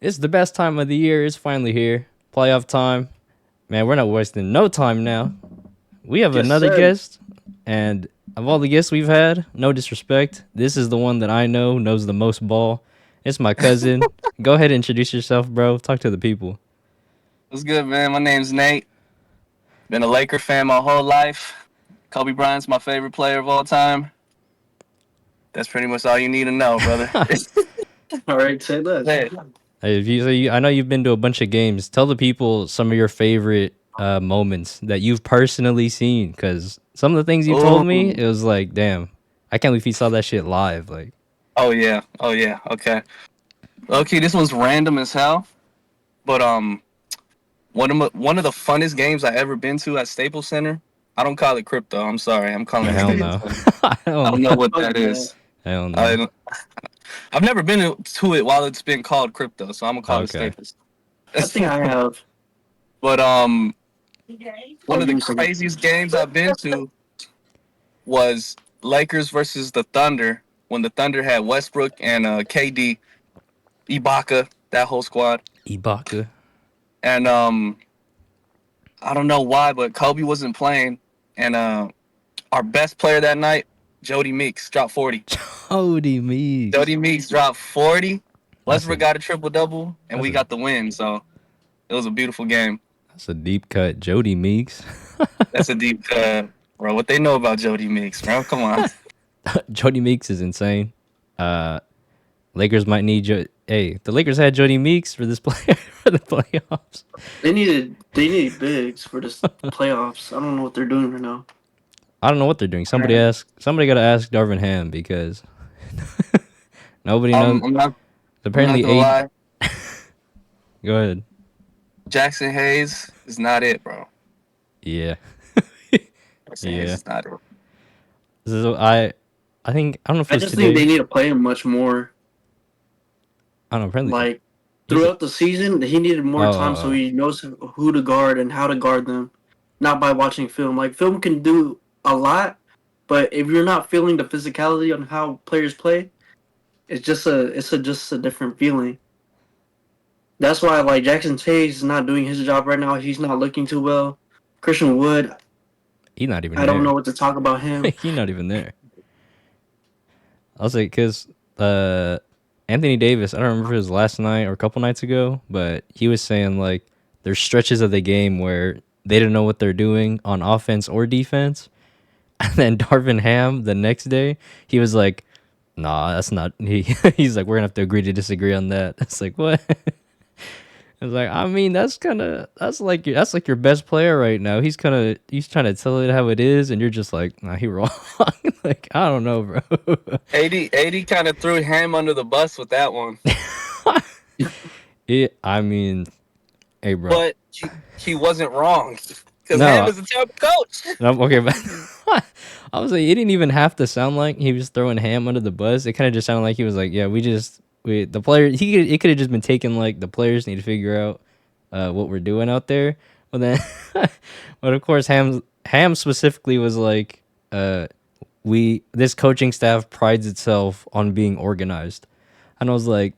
It's the best time of the year. It's finally here. Playoff time. Man, we're not wasting no time now. We have Yes, another sir. guest, and of all the guests we've had, no disrespect, this is the one that I know knows the most ball. It's my cousin. Go ahead and introduce yourself, bro. Talk to the people. What's good, man? My name's Nate. Been a Laker fan my whole life. Kobe Bryant's my favorite player of all time. That's pretty much all you need to know, brother. All right, say less. Hey, Hey, I know you've been to a bunch of games. Tell the people some of your favorite moments that you've personally seen, because some of the things you told me, ooh, it was like, damn, I can't believe he saw that shit live. Like, oh yeah. Okay, okay. This one's random as hell, but one of the funnest games I ever been to at Staples Center. I don't call it crypto. I'm sorry. I'm calling it hell Staples no, Center. hell I don't no, know what Fuck that that. is. hell no. I I've never been to it while it's been called crypto, so I'm gonna call it Okay. Staples. I think I have. But Oh, one of give the me a second. craziest games I've been to was Lakers versus the Thunder when the Thunder had Westbrook and KD, Ibaka, that whole squad. Ibaka. And I don't know why, but Kobe wasn't playing, and our best player that night, Jody Meeks, dropped 40. Jody Meeks. Jody Meeks dropped 40. That's Westbrook a got a triple double, and that's we a got the win. So it was a beautiful game. that's a deep cut. Jody Meeks. That's a deep cut, bro. What they know about Jody Meeks, bro? Come on. Jody Meeks is insane. Uh, Lakers might need Hey, the Lakers had Jody Meeks for this play for the playoffs. They needed bigs for this playoffs. I don't know what they're doing right now. I don't know what they're doing. Man, Somebody got to ask Darvin Ham because nobody knows. I'm not. I'm not Apparently, gonna lie. go ahead. Jackson Hayes is not it, bro. Yeah, Jackson Hayes yeah. is not it. So I think I don't know if it I was just think today. they need to play him much more. I don't know. Apparently, Like he's. throughout the season, he needed more time so Oh, he knows who to guard and how to guard them, not by watching film. Like film can do a lot, but if you're not feeling the physicality on how players play, it's just a different feeling. That's why like Jackson Hayes is not doing his job right now. He's not looking too well. Christian Wood, he's not even I don't know there. what to talk about him. He's not even there. I'll say because Anthony Davis. I don't remember if it was last night or a couple nights ago, but he was saying like there's stretches of the game where they don't know what they're doing on offense or defense. And then Darvin Ham the next day, he was like, "Nah, that's not." He's like, "We're gonna have to agree to disagree on that." It's like what? It's like I mean that's like your best player right now. He's trying to tell it how it is, and you're just like, nah, he wrong. Like I don't know, bro. AD kind of threw Ham under the bus with that one, I mean, hey, bro. but he wasn't wrong because Ham No, is a terrible coach. no, okay, but I was like, it didn't even have to sound like he was throwing Ham under the bus. It kind of just sounded like he was like, yeah, we the player. It could have just been taken like the players need to figure out what we're doing out there. But then, but of course, Ham specifically was like, we this coaching staff prides itself on being organized, and I was like,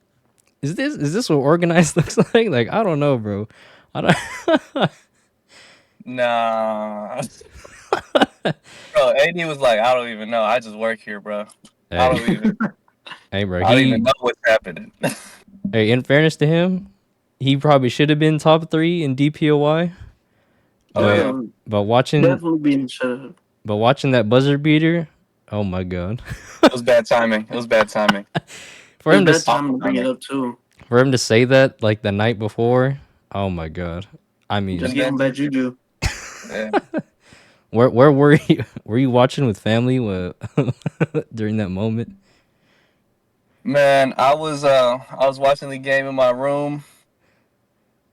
is this what organized looks like? Like I don't know, bro. I don't. Nah, bro. AD was like, I don't even know. I just work here, bro. I Hey, don't even. hey, bro. I don't even know what's happening. Hey, in fairness to him, he probably should have been top three in DPOY. Oh But yeah, Um, but watching Definitely being shut up. but watching that buzzer beater, oh my god. it was bad timing. It was bad timing. for It's him to bad s- time Awful to bring it timing. up too. for him to say that like the night before, oh my god. I mean, Just And give him then, bad juju. yeah. where were you? Were you watching with family during that moment? Man, I was watching the game in my room.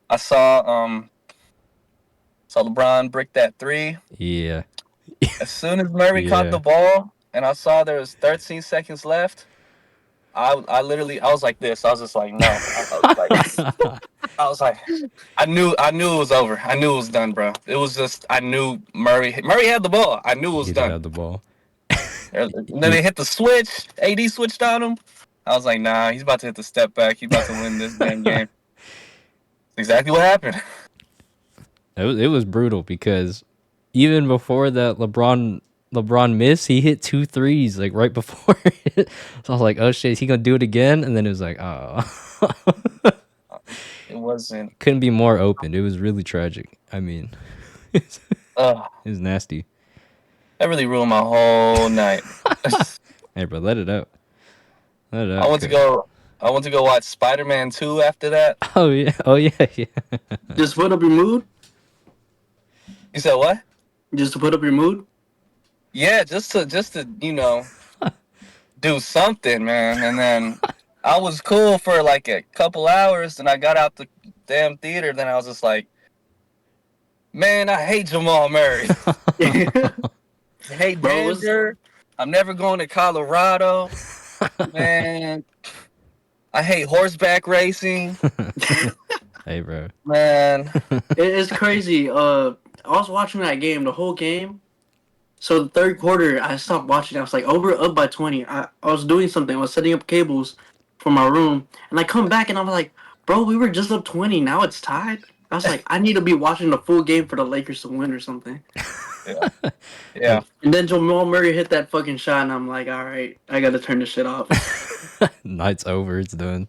I saw LeBron brick that three. Yeah. As soon as Murray caught the Yeah. ball and I saw there was 13 seconds left, I literally I was like this. I was just like no. I was like I knew it was over. I knew it was done, bro. It was just I knew Murray had the ball. I knew it was He did done. have the ball. And then He they hit the switch. AD switched on him. I was like, nah, he's about to hit the step back. He's about to win this damn game. exactly what happened. It was brutal because even before that LeBron miss, he hit 2 threes like right before it. So I was like, oh shit, is he gonna do it again? And then it was like, oh, It wasn't. couldn't be more open. It was really tragic. I mean, it Uh, was nasty. that really ruined my whole night. Hey, bro, let it out. Let it I out. went to go. I went to go watch Spider-Man 2 after that. Oh yeah. Oh yeah. Yeah. Just put up your mood. You said what? Just to put up your mood. Yeah, just to do something, man. And then I was cool for like a couple hours, and I got out the damn theater. Then I was just like, man, I hate Jamal Murray. I hate Bro, was Denver. I'm never going to Colorado, man. I hate horseback racing, Hey, bro. man. it's crazy. I was watching that game, the whole game. So the third quarter, I stopped watching. I was like up by 20. I was doing something. I was setting up cables for my room, and I come back and I'm like, bro, we were just up 20. Now it's tied. I was like, I need to be watching the full game for the Lakers to win or something. Yeah, yeah. And then Jamal Murray hit that fucking shot, and I'm like, all right, I gotta turn this shit off. Night's over. It's done.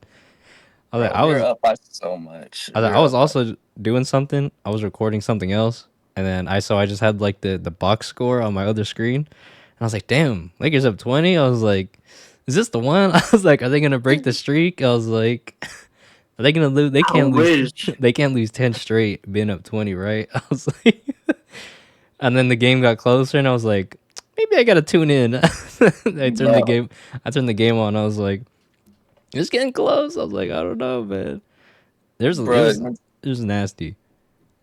I was like, Bro, I we were was up by so much. I was, We like, I were was up by. also doing something. I was recording something else, and then I just had like the box score on my other screen, and I was like, "Damn, Lakers up 20." I was like, "Is this the one?" I was like, "Are they gonna break the streak?" I was like, "Are they gonna lose? They I can't lose. wish. They can't lose 10 straight being up 20, right?" I was like, and then the game got closer, and I was like, "Maybe I gotta tune in." I turned the No, game. I turned the game on. I was like, "It's getting close." I was like, "I don't know, man." bro. It was nasty.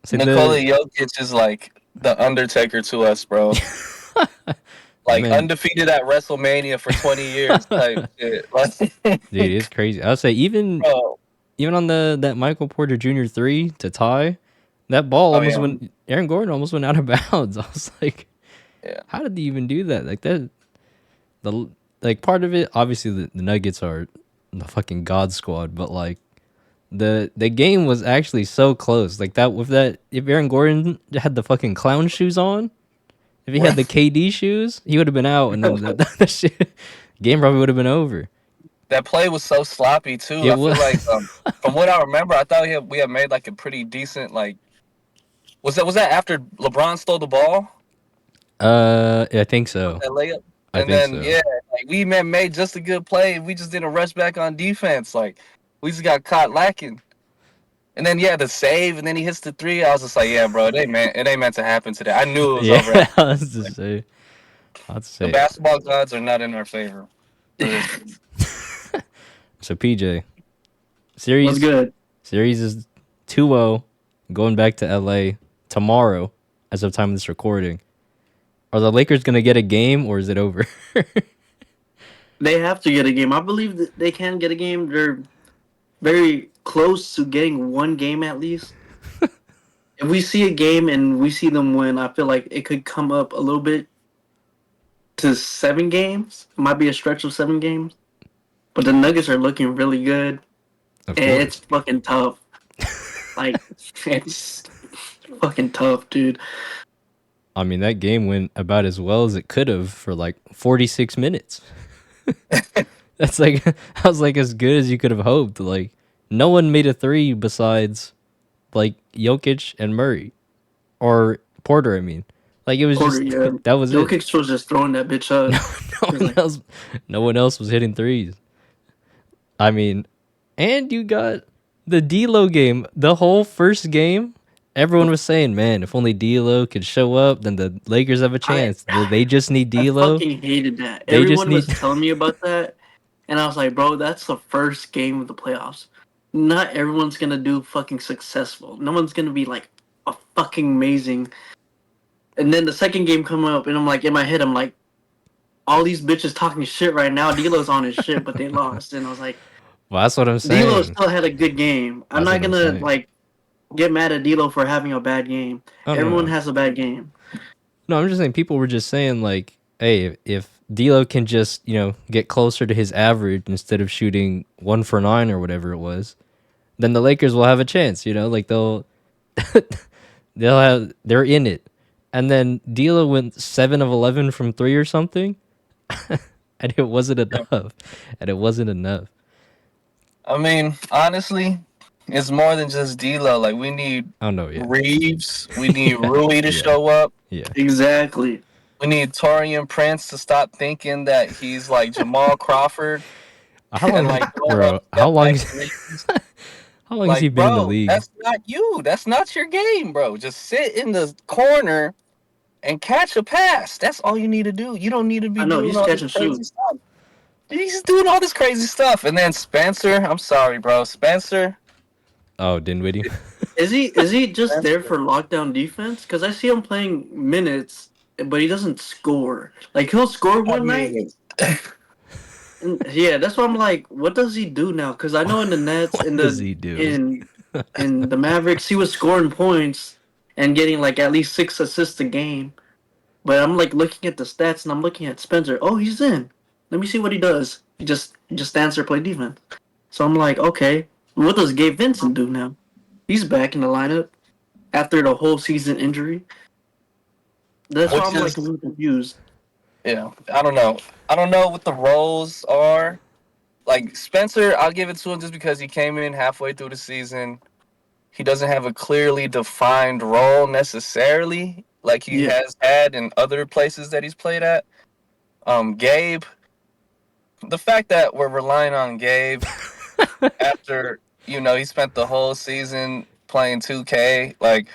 So Nikola the Jokic is like the Undertaker to us, bro. that Like man, undefeated at WrestleMania for 20 years type shit. Like, dude, it's crazy. I would say bro. even on that Michael Porter Jr. three to tie, that ball Oh almost yeah, went. Aaron Gordon almost went out of bounds. I was like, yeah. how did he even do that? Like that, the like part of it. Obviously, the Nuggets are the fucking god squad, but like the game was actually so close. Like that with that, if Aaron Gordon had the fucking clown shoes on, if he had the Right. KD shoes, he would have been out, and then the shit, game probably would have been over. That play was so sloppy too. It I feel was. like from what I remember, I thought we had made like a pretty decent like. Was that after LeBron stole the ball? I think so. That layup. I And think then so. yeah, like we made just a good play. We just didn't rush back on defense. Like we just got caught lacking. And then yeah, the save, and then he hits the three. I was just like, yeah, bro, it ain't meant to happen today. I knew it was Yeah, over. I was to say. I was to The say. basketball gods are not in our favor for this. So PJ, What's series good? series is 2-0 going back to LA tomorrow as of time of this recording. Are the Lakers gonna get a game or is it over? They have to get a game. I believe that they can get a game. They're very close to getting one game at least. If we see a game and we see them win, I feel like it could come up a little bit to 7 games. It might be a stretch of 7 games. But the Nuggets are looking really good. Of And it's course. fucking tough. Like, it's fucking tough, dude. I mean that game went about as well as it could have for like 46 minutes. That's like I was like as good as you could have hoped. Like no one made a three besides like Jokic and Murray or Porter. I mean, like it was Porter, just yeah. that was it. Jokic was just throwing that bitch up. No He was one like, else, no one else was hitting threes. I mean, and you got the D'Lo game. The whole first game, everyone was saying, "Man, if only D'Lo could show up, then the Lakers have a I chance." They just need I D'Lo. fucking hated that. They just Everyone need. was telling me about that, and I was like, bro, that's the first game of the playoffs. Not everyone's gonna do fucking successful. No one's gonna be like a fucking amazing. And then the second game come up, and I'm like, in my head, I'm like, all these bitches talking shit right now. D'Lo's on his shit, but they lost, and I was like, Well, that's what I'm D'Lo saying. still had a good game. I'm That's not what I'm gonna saying. like get mad at D'Lo for having a bad game. Oh Everyone no, has a bad game. no. I'm just saying people were just saying like, "Hey, if D'Lo can just get closer to his average instead of shooting 1 for 9 or whatever it was, then the Lakers will have a chance. Like they're in it, and then D'Lo went 7 of 11 from three or something, and it wasn't enough, and it wasn't enough. I mean, honestly, it's more than just D'Lo. Like we need Oh no, yeah, Reeves, we need yeah, Rui to yeah, show up. yeah. Exactly. We need Torian Prince to stop thinking that he's like Jamal Crawford How and long, like throwing up bro? How step long? back threes. How long has he Like, been in the bro, league? that's not you. That's not your game, bro. Just sit in the corner and catch a pass. That's all you need to do. You don't need to be I know doing he's all this catch and crazy shoot. stuff. He's doing all this crazy stuff. And then Spencer, I'm sorry, bro. Spencer, Oh, Dinwiddie. Is he just there Spencer. for lockdown defense? Because I see him playing minutes, but he doesn't score. Like he'll score I one night, mean, and yeah, that's why I'm like, what does he do now? Because I know in the Nets, What does he do? in the Mavericks, he was scoring points and getting like at least 6 assists a game. But I'm like looking at the stats, and I'm looking at Spencer. Oh, he's in. Let me see what he does. He just stands there play defense. So I'm like, okay, what does Gabe Vincent do now? He's back in the lineup after the whole season injury. That's why which I'm like a is, little confused. yeah, I don't know. I don't know what the roles are. Like Spencer, I'll give it to him just because he came in halfway through the season. He doesn't have a clearly defined role necessarily, like he Yeah, has had in other places that he's played at. Gabe, the fact that we're relying on Gabe after he spent the whole season playing 2K, like,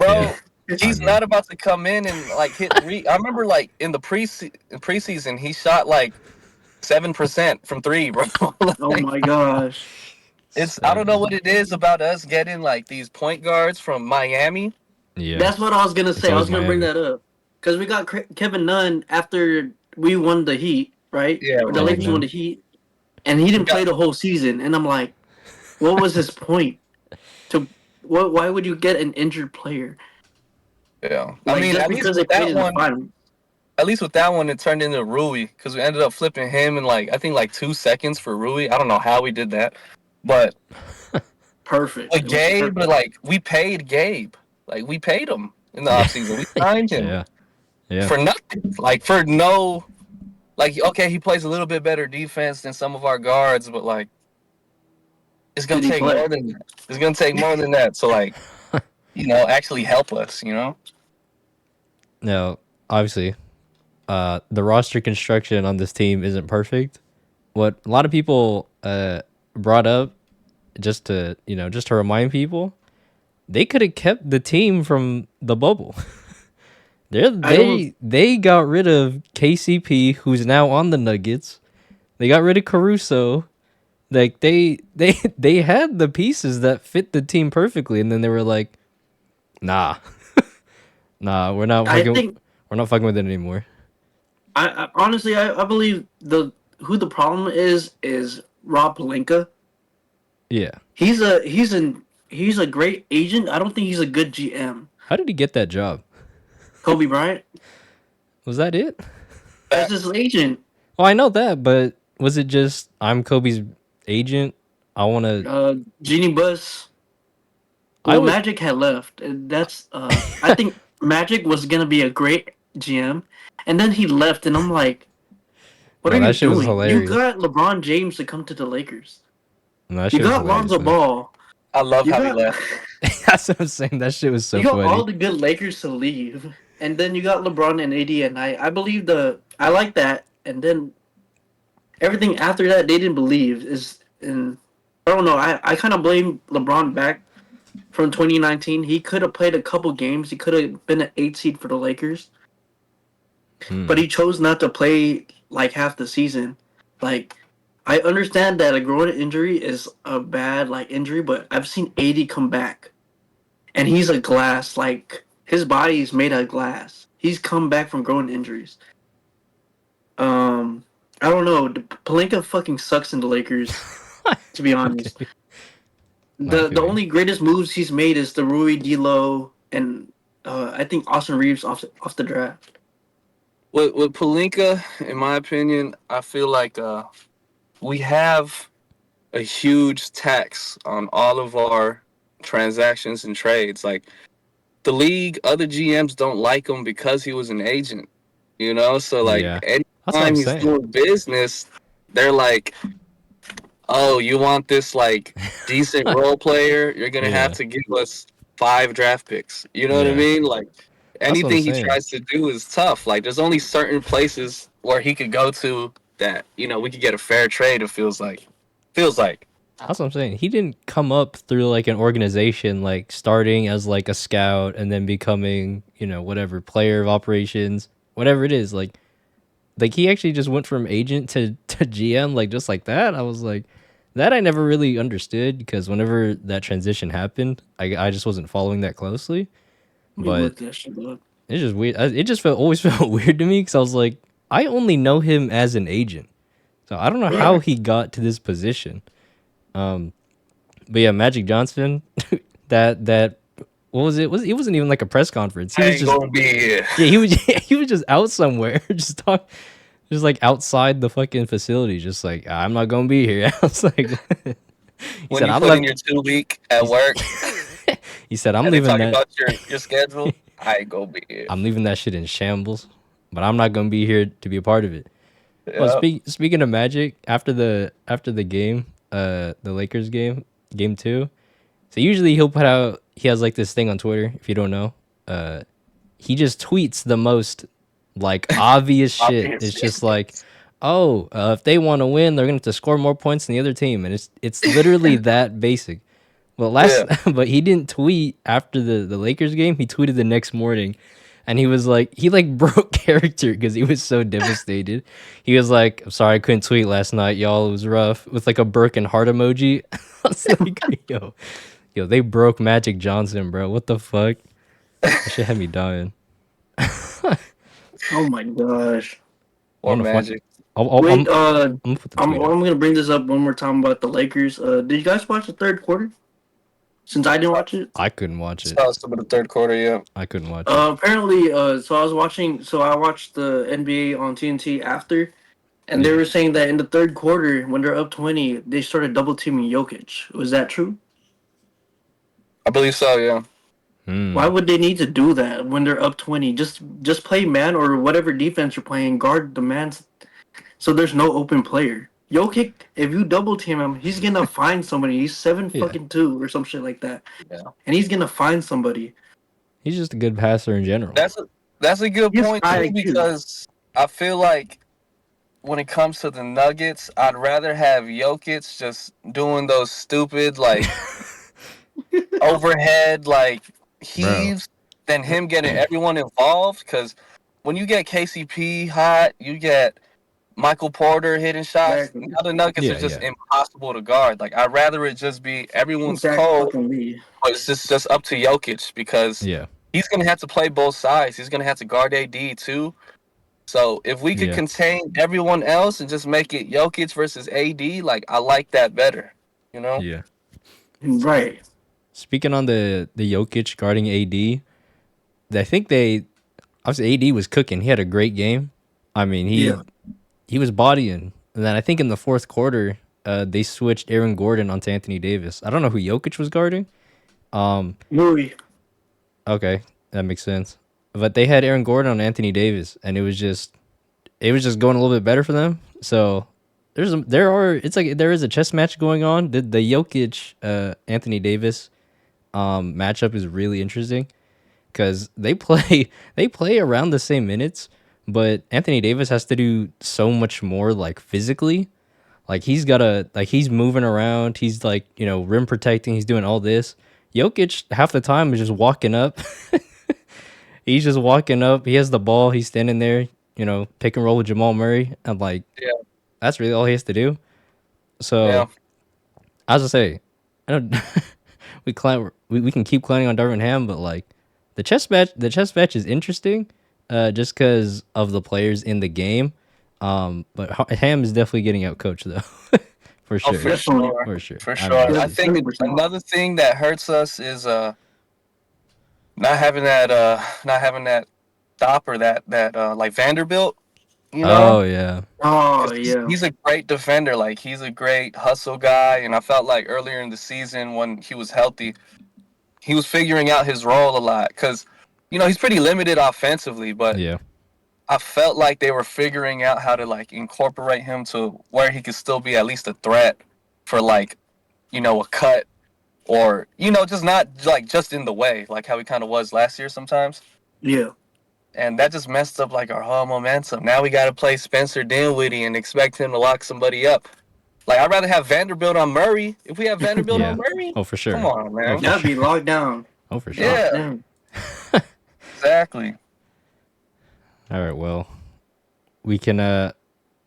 Yeah, bro, I he's mean, not about to come in and like hit three. I remember like in the preseason, he shot like 7% from three, bro. oh Like, my gosh. it's I don't know what seven. it is about us getting like these point guards from Miami. Yeah, That's what I was gonna it's say. I always was gonna bring Miami. that up because we got Kevin Nunn after we won the Heat, right? Yeah, Or the Magic Lakers won Nunn. the Heat, and he we didn't got play the whole season. And I'm like, what was his point? To what? Why would you get an injured player? yeah. I Like mean, just because they played in the finals. at least with that one, it turned into Rui because we ended up flipping him in like I think like 2 seconds for Rui. I don't know how we did that, but Perfect. with It was Gabe, perfect. like we paid Gabe, like we paid him in the Yeah, offseason. We signed him yeah, yeah, for nothing, like for no, like okay, he plays a little bit better defense than some of our guards, but like it's gonna Did he take play? more than that. It's gonna take more than that. So like actually help us. Now, obviously, the roster construction on this team isn't perfect. What a lot of people brought up, just to remind people, they could have kept the team from the bubble. They I don't. they got rid of KCP, who's now on the Nuggets. They got rid of Caruso. Like they had the pieces that fit the team perfectly, and then they were like, nah, nah, I think. we're not fucking with it anymore. I honestly, I believe the who the problem is Rob Pelinka. Yeah. He's a great agent. I don't think he's a good GM. How did he get that job? Kobe Bryant, Was that it? that's his agent. Well, I know that, but was it just I'm Kobe's agent? I want to. Jeannie Buss. I Well, would. Magic had left. And that's I think Magic was gonna be a great GM, and then he left, and I'm like, what No, are you that shit was doing? You hilarious. got LeBron James to come to the Lakers. No, that You shit was got hilarious Lonzo though. Ball. I love You how he got left. That's what I'm saying. That shit was you so got all funny. the good Lakers to leave, and then you got LeBron and AD, and I believe I like that, and then everything after that they didn't believe is in. I don't know. I kind of blame LeBron back from 2019. He could have played a couple games. He could have been an 8 seed for the Lakers, but Hmm. he chose not to play like half the season. Like I understand that a groin injury is a bad like injury, but I've seen AD come back, and he's a glass. Like his body is made of glass. He's come back from groin injuries. Um, I don't know. Palenka fucking sucks in the Lakers. To be honest, Okay. I the feel you. only greatest moves he's made is the Rui D'Lo and I think Austin Reeves off the draft. With Palinka, in my opinion, I feel like we have a huge tax on all of our transactions and trades. Like the league, other GMs don't like him because he was an agent. You know, so like Yeah, that's what I'm anytime he's saying. doing business, they're like, "Oh, you want this like decent role player? You're gonna have Yeah, to give us 5 draft picks." You know what I yeah, mean? Like that's what I'm anything he saying. tries to do is tough. Like there's only certain places where he could go to that we could get a fair trade. It feels like. That's what I'm saying. He didn't come up through like an organization, like starting as like a scout and then becoming, whatever player of operations, whatever it is. Like he actually just went from agent to GM, like just like that. I was like, that I never really understood because whenever that transition happened, I just wasn't following that closely. Let me But look that shit up. it's just weird. It just always felt weird to me because I was like, I only know him as an agent, so I don't know how Right. he got to this position. Um, but yeah, Magic Johnson, that what was it? It wasn't even like a press conference. He I was ain't just gonna be here. yeah, he was he was just out somewhere, just like outside the fucking facility, just like I'm not gonna be here. I was like, he When said you I'm put not. in your 2 week at He's, work he said I'm and they leaving talk that. about your schedule, I ain't gonna be here. I'm leaving that shit in shambles, but I'm not gonna be here to be a part of it. Well, Yeah. speaking of Magic, after the game, the Lakers game, game two. So usually he'll put out. He has like this thing on Twitter. If you don't know, uh, he just tweets the most like obvious shit. It's Obviously. just like, oh, if they want to win, they're gonna have to score more points than the other team, and it's literally that basic. Well, Yeah. but he didn't tweet after the Lakers game. He tweeted the next morning, and he was like, he like broke character because he was so devastated. He was like, "I'm sorry, I couldn't tweet last night, y'all. It was rough." With like a broken heart emoji. I was like, yo, they broke Magic Johnson, bro. What the fuck? That shit had me dying. Oh my gosh. I'm Or gonna find. Magic. I'm Wait, gonna put the I'm tweet up. gonna bring this up one more time about the Lakers. Did you guys watch the third quarter? Since I didn't watch it. I couldn't watch it. Saw some of the third quarter, yeah. I couldn't watch it. Apparently, so I watched the NBA on TNT after, and they Yeah. were saying that in the third quarter, when they're up 20, they started double teaming Jokic. Was that true? I believe so, yeah. Why Hmm. would they need to do that when they're up 20? Just play man or whatever defense you're playing, guard the man so there's no open player. Jokic, if you double team him, he's gonna find somebody. He's seven Yeah. fucking two or some shit like that, Yeah. and he's gonna find somebody. He's just a good passer in general. That's a good He's point high too, IQ. because I feel like when it comes to the Nuggets, I'd rather have Jokic just doing those stupid like overhead like Bro. heaves than him getting everyone involved. Because when you get KCP hot, you get Michael Porter hitting shots. Exactly. Now the Nuggets are Yeah, just yeah. impossible to guard. Like I'd rather it just be everyone's Exactly. cold, Fucking Lee. but it's just up to Jokic because Yeah. he's gonna have to play both sides. He's gonna have to guard AD too. So if we could Yeah. contain everyone else and just make it Jokic versus AD, like I like that better. You know? Yeah. Right. Speaking on the Jokic guarding AD, I think they obviously AD was cooking. He had a great game. I mean, Yeah. he was bodying. And then I think in the fourth quarter, they switched Aaron Gordon onto Anthony Davis. I don't know who Jokic was guarding. Um, Louis. okay, that makes sense. But they had Aaron Gordon on Anthony Davis, and it was just going a little bit better for them. So it's like there is a chess match going on. The Jokic Anthony Davis matchup is really interesting because they play around the same minutes, but Anthony Davis has to do so much more like physically. Like he's moving around, he's like, rim protecting, he's doing all this. Jokic half the time is just walking up. He's just walking up, he has the ball, he's standing there, pick and roll with Jamal Murray, and like Yeah. that's really all he has to do. So Yeah. as I say, I don't we can keep clowning on Darvin Ham, but like the chess match is interesting, just because of the players in the game. But Ham is definitely getting out coached though, for Oh, sure, for Definitely. sure. for sure. For I sure. mean, I Yes, think 100%. another thing that hurts us is not having that stopper that like Vanderbilt. You know, Oh yeah. Oh 'cause yeah, he's a great defender. Like he's a great hustle guy, and I felt like earlier in the season when he was healthy, he was figuring out his role a lot. Because he's pretty limited offensively, but Yeah. I felt like they were figuring out how to like incorporate him to where he could still be at least a threat for like a cut or just not like just in the way like how he kind of was last year sometimes. yeah. And that just messed up like our whole momentum. Now we got to play Spencer Dinwiddie and expect him to lock somebody up. Like I'd rather have Vanderbilt on Murray. If we have Vanderbilt on Yeah. Murray, Oh for come sure. on, Oh man. for That'd sure. be locked down. Oh for sure. Locked Yeah, down. exactly. All right. Well, we can.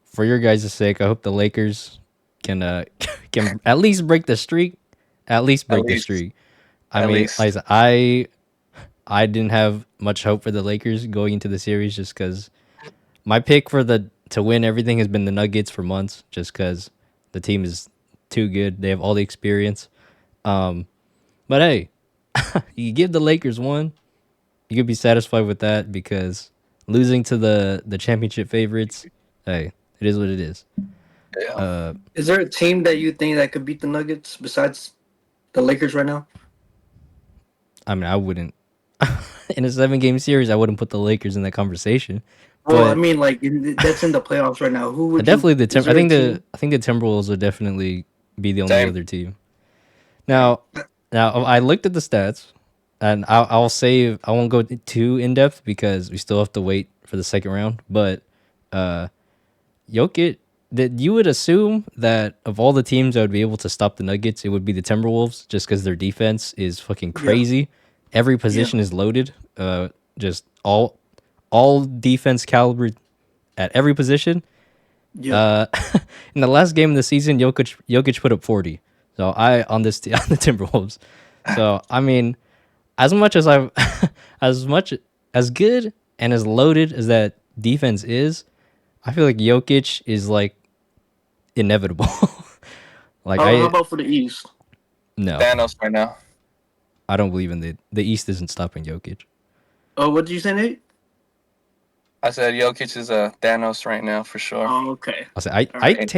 For your guys' sake, I hope the Lakers can can at least break the streak. At least At break the least, streak. I at mean, like I least. said, I didn't have much hope for the Lakers going into the series just because my pick for the to win everything has been the Nuggets for months. Just because the team is too good, they have all the experience. Um, but hey, you give the Lakers one, you could be satisfied with that because losing to the championship favorites, hey, it is what it is. Yeah. Uh, Is there a team that you think that could beat the Nuggets besides the Lakers right now? I mean, I wouldn't in a 7 game series, I wouldn't put the Lakers in that conversation, Well, I but mean, like that's in the playoffs right now. Who would you? definitely Is I there a think the team? I think the Timberwolves would definitely be the only Same. other team. Right. Now, I looked at the stats, and I'll save. I won't go too in depth because we still have to wait for the second round. But uh, Jokic, that you would assume that of all the teams that would be able to stop the Nuggets, it would be the Timberwolves, just because their defense is fucking Yeah. crazy. Every Yeah. position is loaded. Just all defense caliber at every position. Yeah. Uh, in the last game of the season, Jokic put up 40. So I on this on the Timberwolves. So I mean, as much as I've as much as good and as loaded as that defense is, I feel like Jokic is like inevitable. Like How I about for the East? no, Thanos right now. I don't believe in the East isn't stopping Jokic. Oh, what did you say, Nate? I said Jokic is a Thanos right now for sure. Oh, okay. I say All right.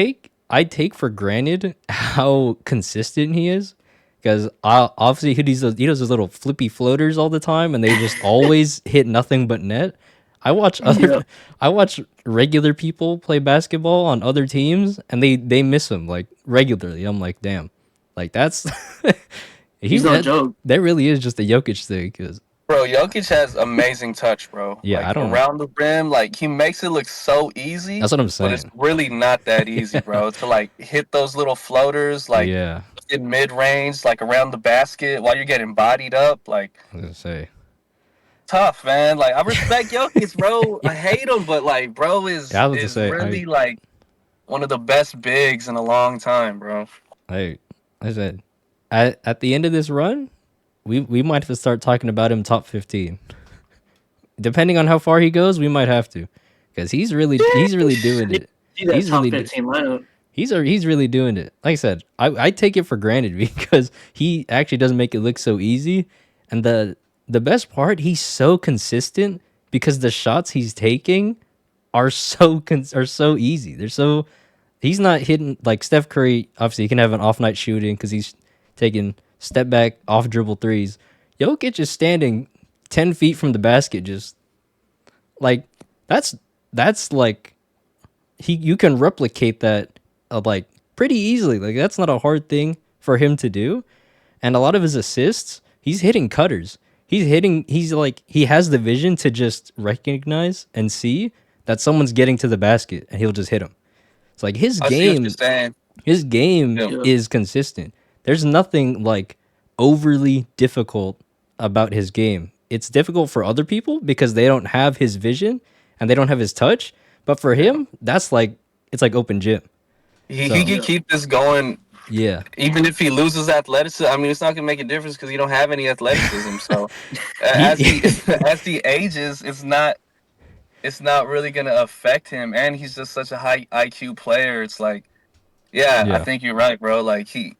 I take for granted how consistent he is because obviously he does those little flippy floaters all the time and they just always hit nothing but net. I watch other Yeah. I watch regular people play basketball on other teams and they miss him like regularly. I'm like, damn, like that's he He's no that, joke. that really is just a Jokic thing. Cause Bro, Jokic has amazing touch, bro. yeah, I Like don't. around the rim, like he makes it look so easy, That's what I'm but it's saying. really not that easy, bro. To like hit those little floaters, like Yeah, in mid range, like around the basket while you're getting bodied up, like I was gonna say. tough, man. Like I respect Jokic, bro. Yeah, I hate him, but like, bro is yeah, I was to is say really like one of the best bigs in a long time, bro. I I said at the end of this run, we might have to start talking about him top 15. Depending on how far he goes, we might have to, because he's really doing Yeah, it. see that He's top really 15 lineup. he's really doing it. Like I said, I take it for granted because he actually doesn't make it look so easy. And the best part, he's so consistent because the shots he's taking are are so easy. They're so he's not hitting like Steph Curry. Obviously, he can have an off night shooting because he's taking step back off dribble threes. Jokic is standing 10 feet from the basket, just like that's like he you can replicate that like pretty easily. Like that's not a hard thing for him to do. And a lot of his assists, he's hitting cutters. He's like he has the vision to just recognize and see that someone's getting to the basket and he'll just hit him. It's like I see what you're saying. his game Yeah. Yeah. is consistent. There's nothing like overly difficult about his game. It's difficult for other people because they don't have his vision and they don't have his touch. But for Yeah. him, that's like it's like open gym. He So could Yeah. keep this going yeah, even if he loses athleticism. I mean, it's not gonna make a difference because you don't have any athleticism. So as he he as he ages, it's not really gonna affect him. And he's just such a high IQ player. It's like, yeah, I yeah, think you're right, bro. Like he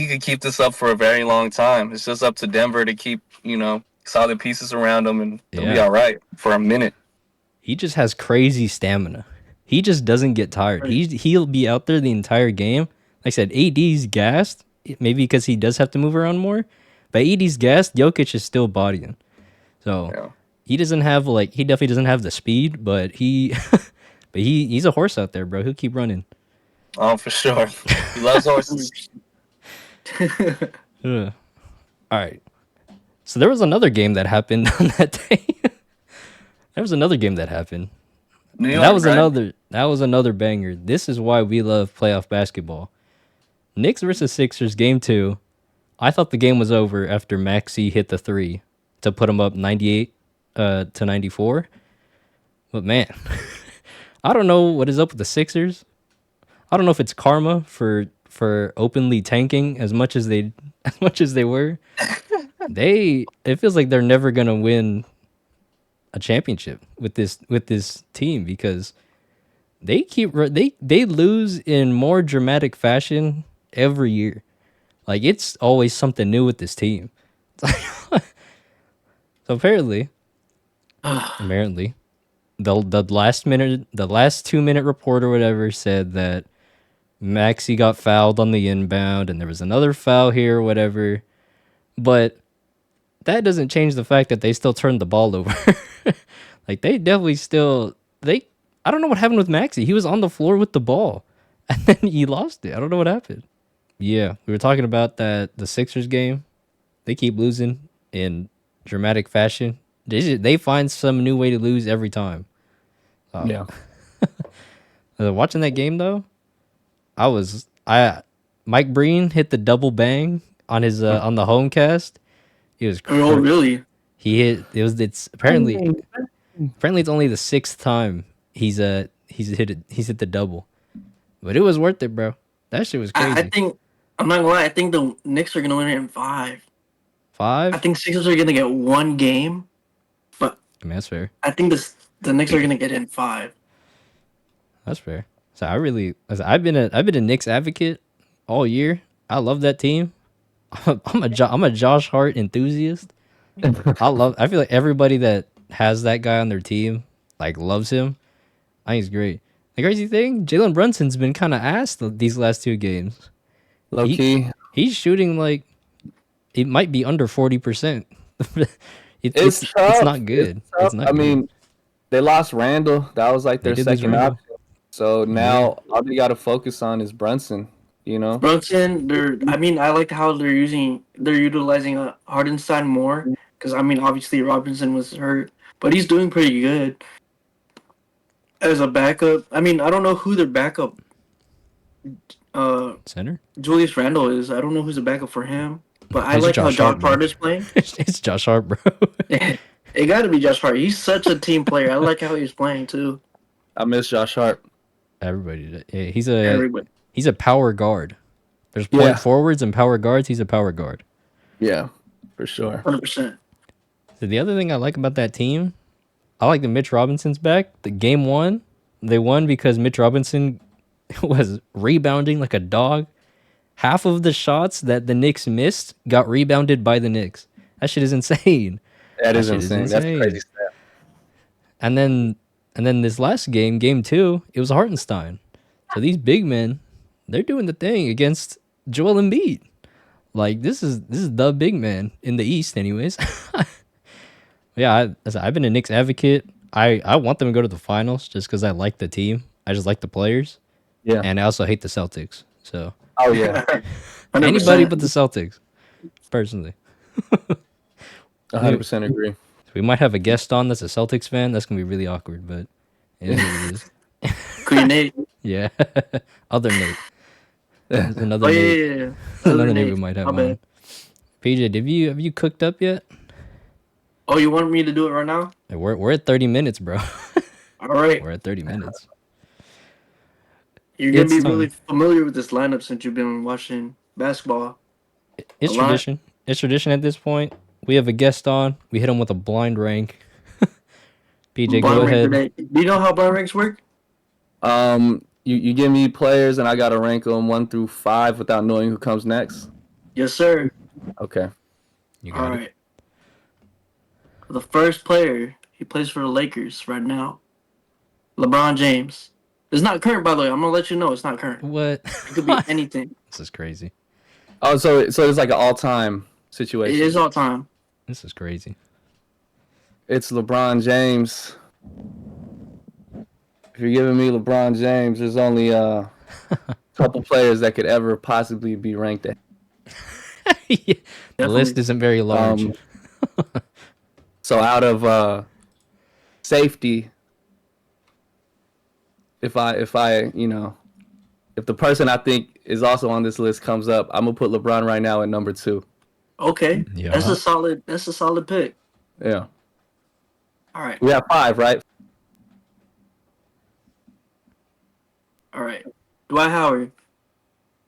could keep this up for a very long time. It's just up to Denver to keep solid pieces around him, and they'll be yeah. all right for a minute. he just has crazy stamina. He just doesn't get tired. He'll be out there the entire game. Like I said, AD's gassed, maybe because he does have to move around more. But AD's gassed, Jokic is still bodying. So Yeah. he doesn't have he definitely doesn't have the speed, but he's a horse out there, bro. He'll keep running. Oh, for sure. He loves horses. 100%. Ugh. All right. So there was another game that happened on that day. There was another game that happened. New And York, right? that was another banger. This is why we love playoff basketball. Knicks versus Sixers game 2. I thought the game was over after Maxey hit the 3 to put him up 98 to 94. But man, I don't know what is up with the Sixers. I don't know if it's karma for openly tanking as much as they were. It feels like they're never going to win a championship with this team because they lose in more dramatic fashion every year. Like it's always something new with this team. So apparently, the last 2 minute report or whatever said that Maxi got fouled on the inbound and there was another foul here or whatever. But that doesn't change the fact that they still turned the ball over. Like they definitely still they I don't know what happened with Maxi. He was on the floor with the ball and then he lost it. I don't know what happened. Yeah, we were talking about the Sixers game. They keep losing in dramatic fashion. They find some new way to lose every time. Yeah. Watching that game though, I Mike Breen hit the double bang on his on the home cast. It was Oh, really? he hit it's apparently it's only the 6th time he's hit the double. But it was worth it, bro. That shit was I crazy. think I'm not gonna lie. I think the Knicks are gonna win it in 5. I 5? think Sixers are gonna get one game, but I mean, that's fair. I think the Knicks are gonna get it in 5. That's fair. So I've been a Knicks advocate all year. I love that team. I'm a Josh Hart enthusiast. I feel like everybody that has that guy on their team like loves him. I think he's great. The crazy thing, Jalen Brunson's been kind of ass these last 2 games. Low He key. he's shooting like it might be under 40%. It's tough. It's not good. It's not I good. mean, they lost Randall. That was like They their did lose second Randall. option. So now all they got to focus on is Brunson. You know. Brunson, I mean, I like how they're utilizing Hardenstein more because I mean, obviously Robinson was hurt, but he's doing pretty good as a backup. I mean, I don't know who their backup, uh, Center? Julius Randle is. I don't know who's the backup for him, but I It's like how Josh Hart, Josh bro. Hart is playing. It's Josh Hart, bro. It got to be Josh Hart. He's such a team player. I like how he's playing too. I miss Josh Hart. Everybody did. Yeah, Everybody. he's a power guard. There's point Yeah. forwards and power guards. He's a power guard. Yeah, for sure. 100%. So the other thing I like about that team, I like that Mitch Robinson's back. The game 1, they won because Mitch Robinson was rebounding like a dog. Half of the shots that the Knicks missed got rebounded by the Knicks. That shit is insane. That is shit is insane. That's insane. crazy stuff. And then this last game 2, it was Hartenstein. So these big men, they're doing the thing against Joel Embiid. Like this is the big man in the East, anyways. Yeah, I've been a Knicks advocate. I want them to go to the finals just because I like the team. I just like the players, Yeah. and I also hate the Celtics. So Oh yeah. anybody 100%. but the Celtics, personally. 100% agree. We might have a guest on that's a Celtics fan. That's gonna be really awkward, but it is what it is. Queen Nate. Yeah, other Nate. Another Oh yeah, Nate. yeah, yeah. Another Nate we might have My bad. on. PJ, have you cooked up yet? Oh, you want me to do it right now? We're at 30 minutes, bro. All right. We're at 30 minutes. You're gonna It's be time. really familiar with this lineup since you've been watching basketball. It's a lot. tradition. It's tradition at this point. We have a guest on. We hit him with a blind rank. PJ, go Blind rank ahead. today. Do you know how blind ranks work? You give me players and I gotta rank them 1 through 5 without knowing who comes next. Yes, sir. Okay. You All got it. right. The first player, he plays for the Lakers right now. LeBron James. It's not current, by the way. I'm gonna let you know it's not current. What? It could be anything. This is crazy. Oh, so it's like an all-time It situation. is all time. This is crazy. It's LeBron James. If you're giving me LeBron James, there's only a couple players that could ever possibly be ranked at. Yeah, the list Definitely. isn't very large. So out of safety, if the person I think is also on this list comes up, I'm gonna put LeBron right now at number 2. Okay. Yeah. That's a solid pick. Yeah, All right. we have 5, right? All right. Dwight Howard.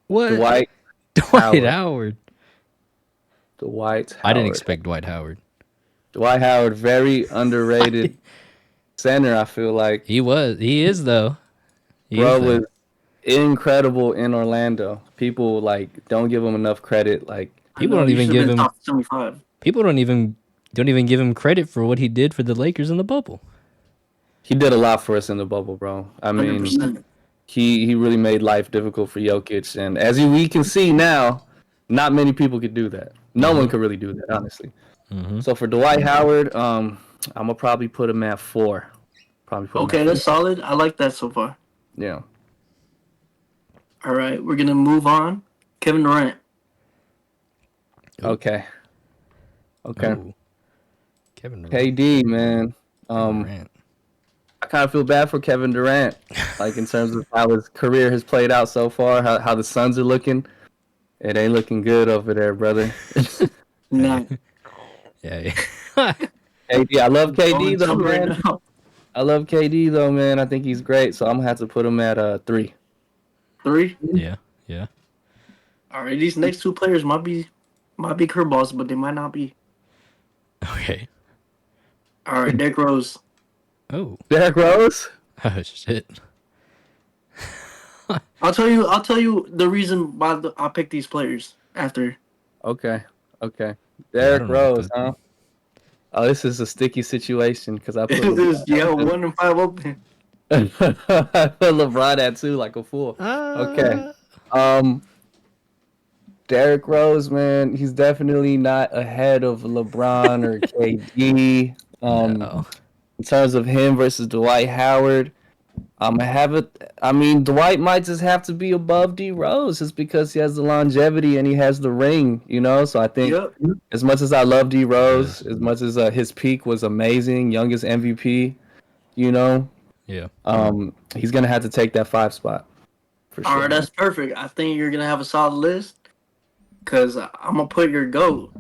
What? Dwight Dwight Howard. Howard. Dwight Howard. I didn't expect Dwight Howard. Dwight Howard, very underrated center. I feel like He is though. He bro is, though. was incredible in Orlando. People like don't give him enough credit. Like People I know don't he even should've give been him. top 75. People don't even give him credit for what he did for the Lakers in the bubble. he did a lot for us in the bubble, bro. I mean, 100%. he really made life difficult for Jokic, and as we can see now, not many people could do that. No one could really do that, honestly. Mm-hmm. So for Dwight Howard, I'm gonna probably put him at 4. Probably put him Okay, at that's solid. I like that so far. 4. Yeah. All right, we're gonna move on. Kevin Durant. Okay. Okay. Ooh. Kevin Durant. KD, man. Durant. I kind of feel bad for Kevin Durant, like in terms of how his career has played out so far, how the Suns are looking. It ain't looking good over there, brother. Nah. Yeah. KD, I love KD Going though, to right man. now. I love KD though, man. I think he's great, so I'm gonna have to put him at 3. 3. Yeah. Yeah. All right, these next 2 players might be curveballs, but they might not be. Okay. All right, Derrick Rose. Oh. Derrick Rose. Oh shit. I'll tell you the reason why I picked these players after. Okay. Yeah, I Derrick don't know what Rose, huh? Oh, this is a sticky situation because I put It is, yeah, 1 and 5 open. I put LeBron at 2 like a fool. Okay. Derrick Rose, man, he's definitely not ahead of LeBron or KD. No. In terms of him versus Dwight Howard, Dwight might just have to be above D Rose just because he has the longevity and he has the ring, So I think Yep. as much as I love D Rose, as much as his peak was amazing, youngest MVP, Yeah. he's gonna have to take that 5 spot for All sure. right, that's perfect. I think you're gonna have a solid list because I'm gonna put your GOAT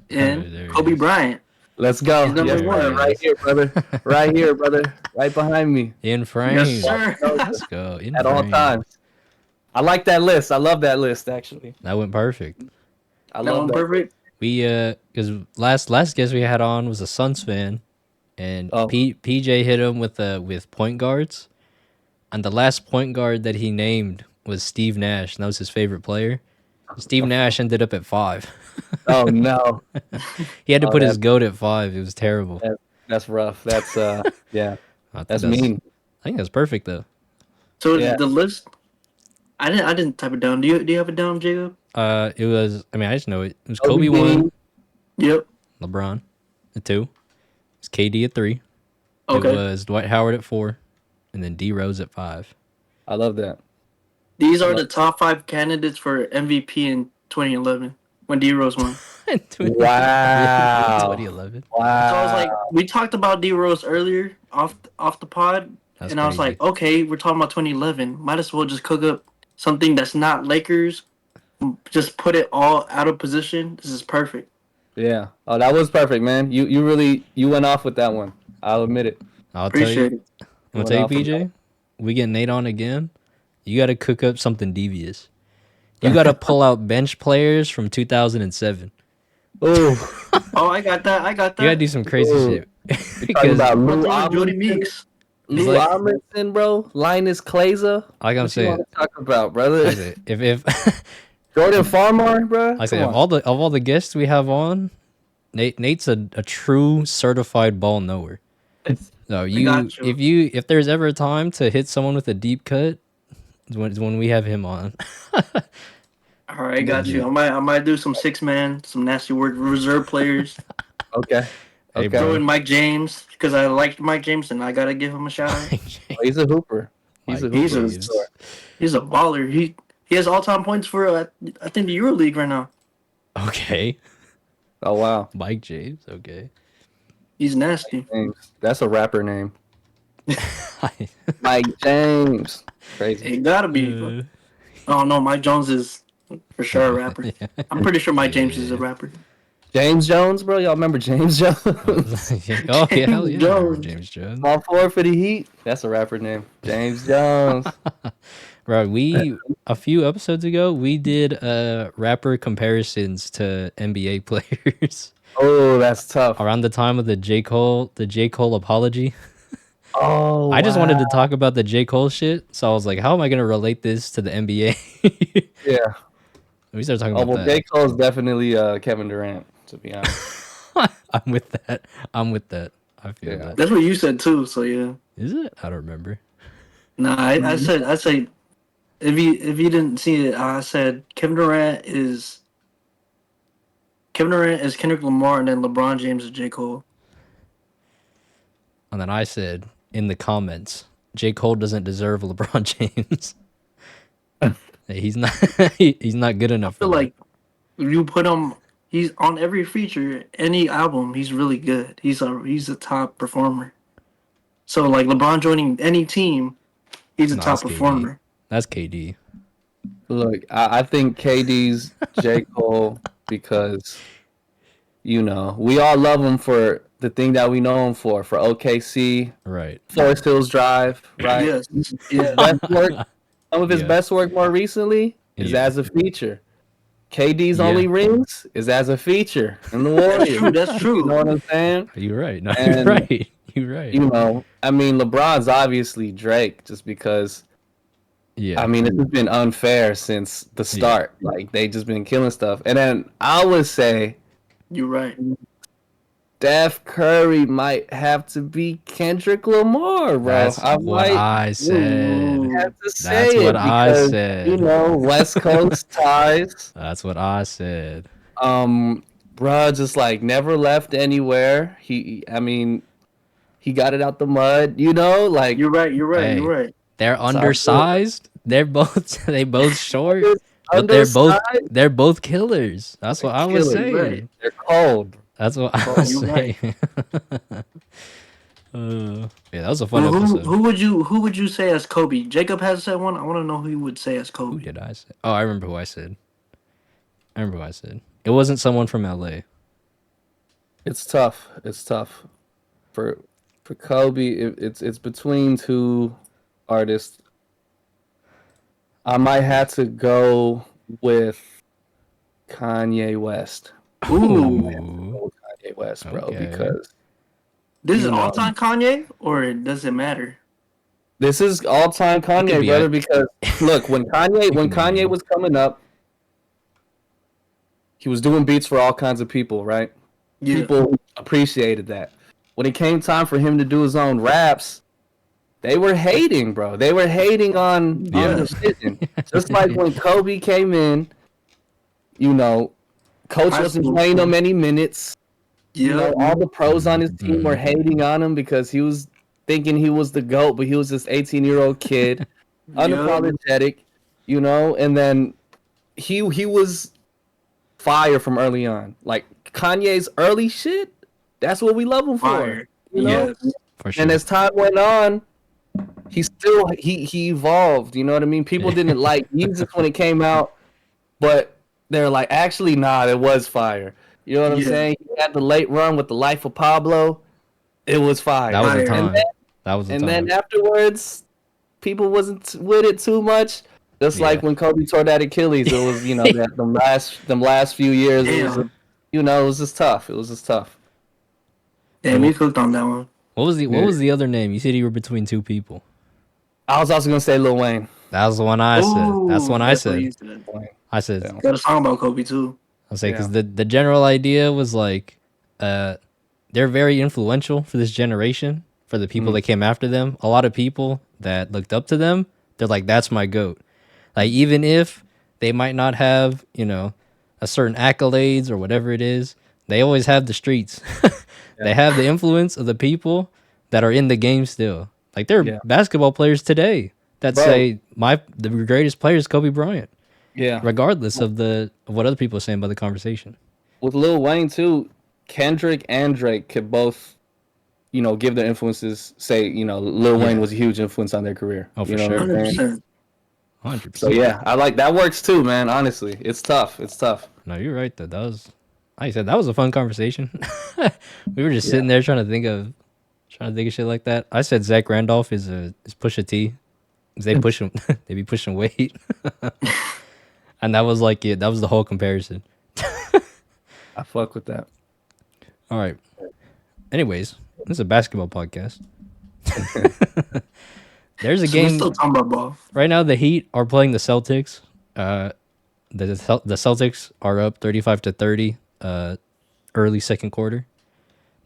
there in he Kobe is. Bryant. Let's go. He's number Yes, one. brother. Right here, brother. Right here, brother. Right behind me In frame. Yes, sir. Let's go. In at all frame. times. I like that list. I love that list, actually. That went perfect. I That love one that. perfect. We because last guest we had on was a Suns fan, and Oh. PJ hit him with point guards, and the last point guard that he named was Steve Nash, and that was his favorite player. Steve Nash ended up at 5. Oh no, He had to Oh, put his that's- goat at 5. It was terrible. that's rough. That's yeah, I think that's mean. Oh, I think that's perfect though. So Yeah. the list. I didn't type it down. Do you have it down, Jacob? It was. I mean, I just know it. It was Kobe Kobe 1, Bean. Yep. LeBron at 2. It's KD at 3. Okay. It was Dwight Howard at 4, and then D Rose at 5. I love that. These are the top 5 candidates for MVP in 2011 when D Rose won. Wow. 2011. So I was Wow. like, we talked about D Rose earlier off the pod, That's and I was crazy. like, okay, we're talking about 2011. Might as well just cook up something that's not Lakers. Just put it all out of position. This is perfect. Yeah. Oh, that was perfect, man. You really went off with that one. I'll admit it. I'll tell you. Appreciate it. I'm gonna Went tell you, off on PJ. We get Nate on again. You got to cook up something devious. You got to pull out bench players from 2007. Oh, Oh, I got that. You got to do some crazy Ooh. shit. talking Because, about I'm Lou throwing Jody Amundsen, Meeks. Lou like- Amundsen, bro. Linus Klaser. like I'm What you saying, want to talk about, brother? I say, if Jordan Farmar, bro. I say Come of on. all the guests we have on, Nate's a true certified ball knower. No, I got you. if there's ever a time to hit someone with a deep cut, it's when we have him on. All right, I got you. I might do some 6 man, some nasty word reserve players. Okay. Hey, Okay. Throw bro. in Mike James because I liked Mike James and I gotta give him a shout out. Oh, he's a hooper. He's a Mike He's hooper. a For sure. James. he's a baller. He has all time points for I think the Euro League right now. Okay. Oh wow. Mike James. Okay. He's nasty. James. That's a rapper name. Mike James. Crazy. It gotta be. Uh, Oh no, Mike Jones is for sure a rapper. yeah. I'm pretty sure Mike James is a Yeah. rapper. James Jones, bro. Y'all remember James Jones? Oh yeah, hell yeah. I remember Jones. James Jones. Small forward for the Heat. That's a rapper name. James Jones. Bro, a few episodes ago we did rapper comparisons to NBA players Oh, that's tough. around the time of the J. Cole apology. Oh, I just wanted to wow. talk about the J. Cole shit, so I was like, how am I gonna relate this to the NBA? Yeah. We started talking Oh, about well, that. J. Cole's definitely Kevin Durant, to be honest. I'm with that. I'm with that. I feel Yeah. that. That's what you said too. So yeah. Is it? I don't remember. Nah, I said if you didn't see it, I said Kevin Durant is Kendrick Lamar, and then LeBron James is J Cole. And then I said in the comments, J. Cole doesn't deserve LeBron James. Hey, he's not. He's not good I enough for feel that. like if you put him, he's on every feature, any album, he's really good. He's a top performer. So like LeBron joining any team, he's a No, top that's KD. performer. That's KD. Look, I think KD's J. Cole because, we all love him for the thing that we know him for OKC, Right. Forest Hills Drive, right? Yes, His yeah, best work, some of his Yeah. best work more recently is Yeah. as a feature. KD's Yeah. only rings is as a feature in the that's Warriors. true. That's You know true. what I'm saying? You're right. No, you're And right. You're right. I mean, LeBron's obviously Drake just because. Yeah. I mean, it's just been unfair since the start. Like they just been killing stuff. And then I would say You're right. Steph Curry might have to be Kendrick Lamar, bro. That's I what might I said. have to say That's what it I because said. West Coast ties. That's what I said. Bruh, just like never left anywhere. I mean, he got it out the mud. Like You're right. You're right. You're Hey, right. they're so I feel undersized. They're both they both short, but undersized. they're both killers. That's what I was Killers. You're right. saying. They're cold. That's what I Oh, was you're right. saying. Yeah, that was a fun Who episode. who would you say as Kobe? Jacob has said one. I want to know who you would say as Who Kobe. did I say? Oh, I remember who I said. It wasn't someone from LA. It's tough. It's tough for Kobe. It's between two artists. I might have to go with Kanye West. Ooh, Ooh, Kanye West, bro, Okay. because this is you know. all time Kanye, or does it matter? this is all time could Kanye, be brother. a- Because look, when could Kanye be. was coming up, he was doing beats for all kinds of people, right? Yeah, People appreciated that. When it came time for him to do his own raps, they were hating, bro. They were hating on Yeah. the vision. Just like when Kobe came in, coach High wasn't school. playing him any minutes. yeah. All the pros on his team were hating on him because he was thinking he was the GOAT, but he was this 18-year-old kid, unapologetic, and then he was fire from early on. Like Kanye's early shit, that's what we love him Fire. for. You know? Yes. For sure. And as time went on, he still he evolved. You know what I mean? People didn't like Jesus when it came out, but they're like, actually, nah, it was fire. You know what I'm Yeah. saying? He had the late run with the Life of Pablo. It was fire. That was a Fire. time. And then, That was a and time. then afterwards, people wasn't with it too much. Just like Yeah. when Kobe tore that Achilles, it was that them last few years. It was Damn. it was just tough. It was just tough. Damn, you cooked on that one. What was the other name? You said you were between two people. I was also gonna say Lil Wayne. That was the one I said. That's the one I That's what said. you said. I said. Yeah. Got a song about Kobe too. I say because Yeah. the general idea was like, they're very influential for this generation for the people that came after them. A lot of people that looked up to them, they're like, that's my GOAT. Like, even if they might not have, a certain accolades or whatever it is, they always have the streets. They have the influence of the people that are in the game still. Like, there are Yeah. basketball players today that Bro. say the greatest player is Kobe Bryant, Yeah. regardless of what other people are saying about the conversation. With Lil Wayne too, Kendrick and Drake could both, give their influences. Say, Lil Wayne was a huge influence on their career. Oh, for You know sure. what I'm saying? 100%. 100%. So yeah, I like that works too, man. Honestly, it's tough. It's tough. No, you're right. That was, like I said, that was a fun conversation. We were just sitting there trying to think of shit like that. I said Zach Randolph is Pusha T. 'Cause they push him, they be pushing weight, and that was like it. That was the whole comparison. I fuck with that. All right. Anyways, this is a basketball podcast. There's a So we're game still talking about ball. right now. The Heat are playing the Celtics. The Celtics are up 35-30. Early second quarter.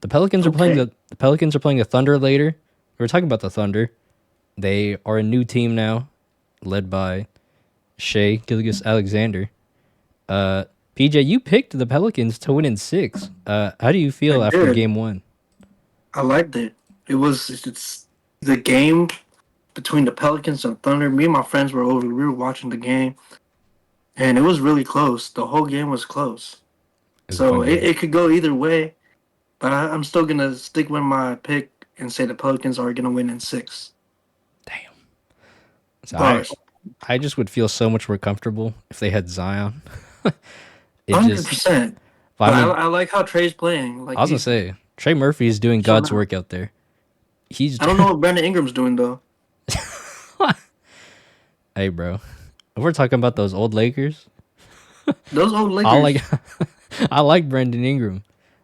The Pelicans are playing Okay. the Pelicans are playing the Thunder later. We were talking about the Thunder. They are a new team now, led by Shea Gilgeous-Alexander. PJ, you picked the Pelicans to win in 6. How do you feel I after did. game 1? I liked it. It's the game between the Pelicans and Thunder. Me and my friends were over. We were watching the game, and it was really close. The whole game was close. It's a So fun game. it could go either way, but I'm still gonna stick with my pick and say the Pelicans are gonna win in 6. Damn. So Bars. I just would feel so much more comfortable if they had Zion. It 100%. but I But mean, I like how Trey's playing. Like I was gonna say Trey Murphy is doing showing God's out. work out there. He's I don't know what Brandon Ingram's doing though. Hey, bro. If we're talking about those old Lakers, Those old Lakers. I like I like Brandon Ingram.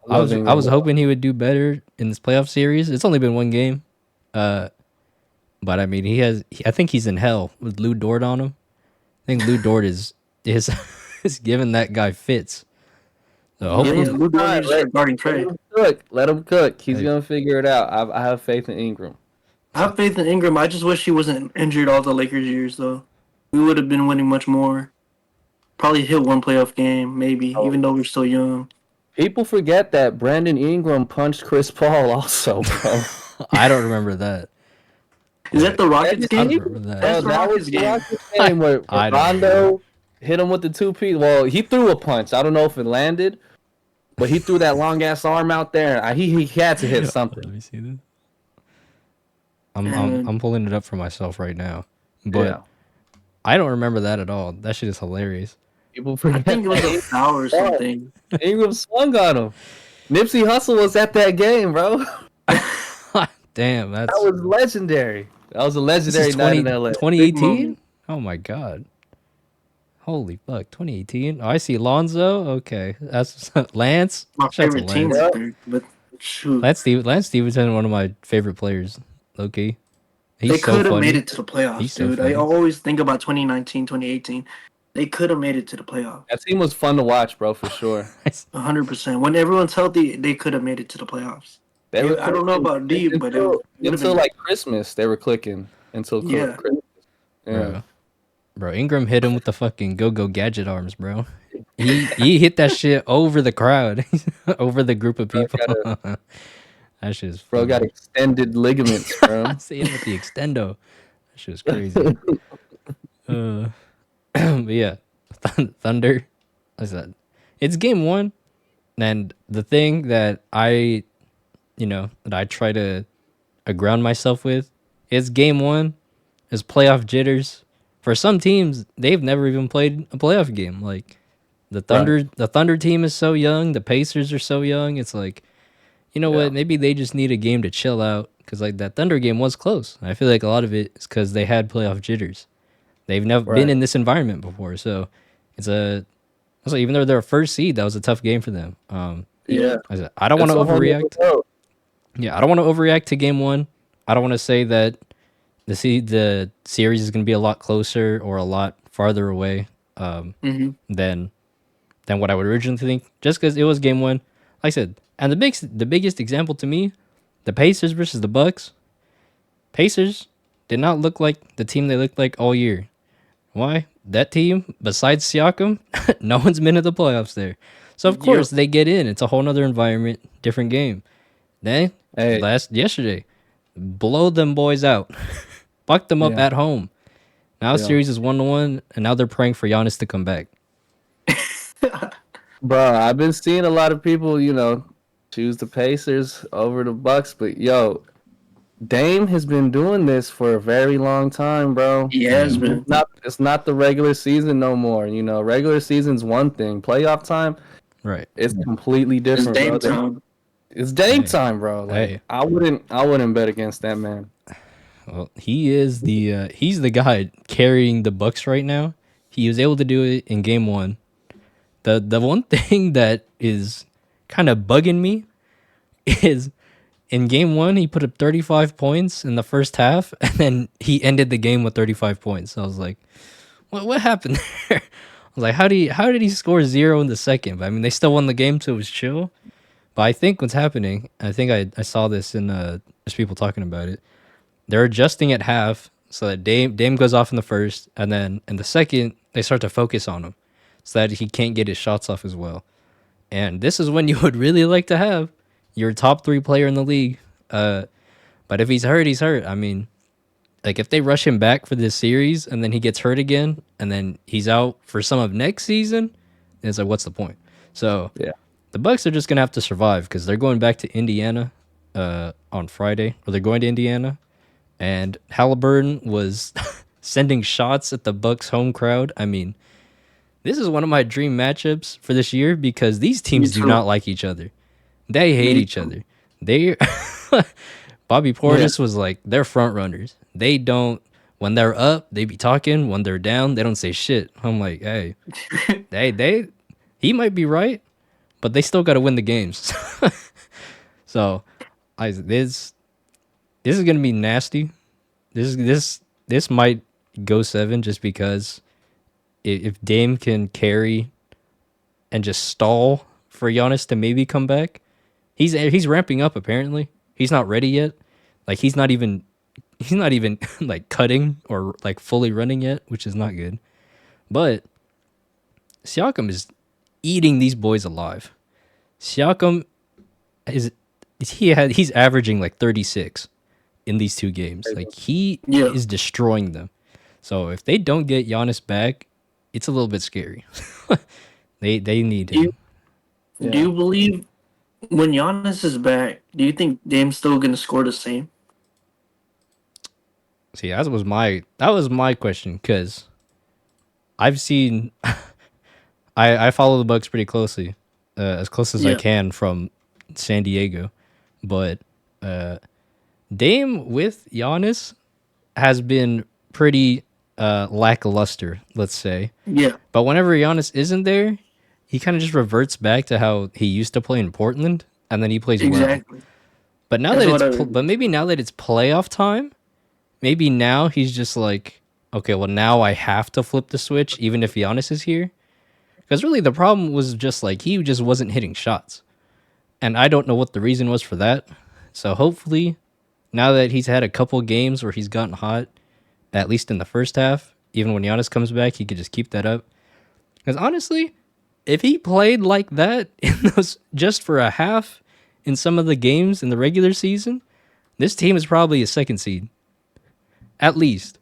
I Love was Ingram. hoping he would do better in this playoff series. It's only been one game, but I mean I think he's in hell with Lou Dort on him. I think Lou Dort is is giving that guy fits. So Yeah, hopefully, Lou Dort needs to start guarding Let Trey. him cook. Let him cook. He's Hey. gonna figure it out. I have faith in Ingram. I have faith in Ingram. I just wish he wasn't injured all the Lakers years though. We would have been winning much more. Probably hit one playoff game, maybe, even though we're still young. People forget that Brandon Ingram punched Chris Paul also, bro. I don't remember that. Is that the Rockets I game? don't remember that. That's the that Rockets was the game. Rockets game where I don't Rondo hit him with the 2-piece. Well, he threw a punch. I don't know if it landed, but he threw that long ass arm out there. He had to hit Let something. me see this. I'm pulling it up for myself right now, but Yeah. I don't remember that at all. That shit is hilarious. People I forget. think it was a foul or something. Ingram swung on him. Nipsey Hussle was at that game, bro. Damn, That was legendary. That was a this legendary is night in LA. 2018? moment. Oh my god. Holy fuck, 2018. Oh, I see Lonzo. Okay. That's Lance. My Shout out to favorite team Lance. right there. But shoot, Lance Stevenson, one of my favorite players. Low key. they He's so could have funny. made it to the playoffs, He's so dude. funny. I always think about 2019, 2018. They could have made it to the playoffs. That team was fun to watch, bro, for sure. 100%. When everyone's healthy, they could have made it to the playoffs. They were I don't know about deep, but it would've until been- like Christmas, they were clicking. Until Yeah. Christmas. Yeah. Bro, Ingram hit him with the fucking go-go gadget arms, bro. He hit that shit over the crowd, over the group of people. That shit is Bro got extended ligaments, bro. I see him with the extendo. That shit was crazy. But yeah, Thunder. I said it's game 1, and the thing that I try to ground myself with is game 1 is playoff jitters. For some teams, they've never even played a playoff game. Like the Thunder team is so young. The Pacers are so young. It's like, what? Maybe they just need a game to chill out because like that Thunder game was close. I feel like a lot of it is because they had playoff jitters. They've never been in this environment before, so so even though they're a first seed, that was a tough game for them. Yeah. I don't want to It's a whole overreact. nother world. Yeah, I don't want to overreact to game 1. I don't want to say that the series is going to be a lot closer or a lot farther away than what I would originally think. Just because it was game 1, like I said, and the biggest example to me The Pacers versus the Bucks. Pacers did not look like the team they looked like all year. Why? That team, besides Siakam, no one's been in the playoffs there. So of course Yep. they get in. It's a whole nother environment, different game. Then Hey, yesterday, blow them boys out, fuck them up yeah, at home. Now yeah. series is 1-1, and now they're praying for Giannis to come back. Bro, I've been seeing a lot of people, choose the Pacers over the Bucks, but yo, Dame has been doing this for a very long time, bro. He has Yeah, been. It's not the regular season no more. Regular season's one thing. Playoff time, right. it's completely It's different, Dame bro. time. It's Dame Hey, time, bro. Like hey. I wouldn't bet against that man. Well, he is he's the guy carrying the Bucks right now. He was able to do it in game one. The one thing that is kind of bugging me is in game one he put up 35 points in the first half, and then he ended the game with 35 points. I was like, what happened there? I was like, how did he score 0 in the second? But I mean, they still won the game, so it was chill. But I think what's happening, I think I saw this in there's people talking about it. They're adjusting at half so that Dame goes off in the first, and then in the second they start to focus on him so that he can't get his shots off as well. And this is when you would really like to have your top 3 player in the league. But if he's hurt, he's hurt. I mean, like if they rush him back for this series and then he gets hurt again and then he's out for some of next season, it's like what's the point? So Yeah. the Bucks are just gonna have to survive because they're going back to Indiana on Friday, or they're going to Indiana, and Halliburton was sending shots at the Bucks home crowd. I mean, this is one of my dream matchups for this year because these Me teams do too. not like each other. They hate Me each too. other. They Bobby Yeah. Portis was like they're front runners. They don't when they're up, they be talking. When they're down, they don't say shit. I'm like, hey, they he might be right, but they still got to win the games. So, this is gonna be nasty. This might go 7 just because if Dame can carry and just stall for Giannis to maybe come back, he's ramping up. Apparently, he's not ready yet. Like he's not even like cutting or like fully running yet, which is not good. But Siakam is eating these boys alive. Siakam is he's averaging like 36 in these 2 games. Like he Yeah. is destroying them. So if they don't get Giannis back, it's a little bit scary. They need Do you, him. do Yeah. you believe when Giannis is back, do you think Dame's still gonna score the same? See, that was my question because I've seen I follow the Bucks pretty closely, as close as I Yeah. can from San Diego, but Dame with Giannis has been pretty lackluster, let's say. Yeah. But whenever Giannis isn't there, he kind of just reverts back to how he used to play in Portland, and then he plays well. Exactly. But now That's that what I. but maybe now that it's playoff time, maybe now he's just like, okay, well now I have to flip the switch, even if Giannis is here. Because really the problem was just like he just wasn't hitting shots, and I don't know what the reason was for that. So hopefully, now that he's had a couple games where he's gotten hot, at least in the first half, even when Giannis comes back, he could just keep that up. Because honestly, if he played like that in those just for a half in some of the games in the regular season, this team is probably a second seed at least.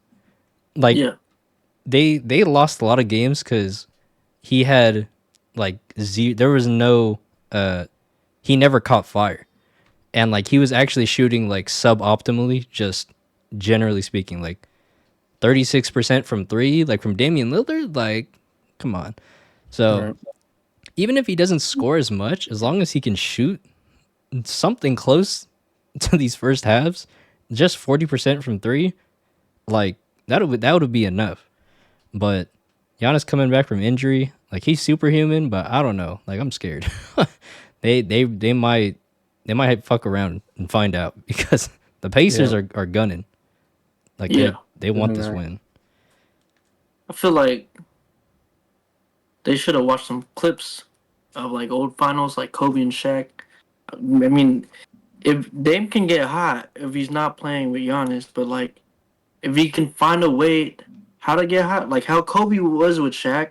Like Yeah. they lost a lot of games because he had like there was no he never caught fire, and like he was actually shooting like suboptimally, just generally speaking, like 36% from three, like from Damian Lillard. Like, come on. So Right. even if he doesn't score as much, as long as he can shoot something close to these first halves, just 40% from three, like that would be enough. But Giannis coming back from injury, like he's superhuman, but I don't know. Like I'm scared. They might fuck around and find out because the Pacers Yeah. are gunning. Like Yeah. they want this Right. win. I feel like they should have watched some clips of like old finals, like Kobe and Shaq. I mean, if Dame can get hot if he's not playing with Giannis, but like if he can find a way how to get hot, like how Kobe was with Shaq,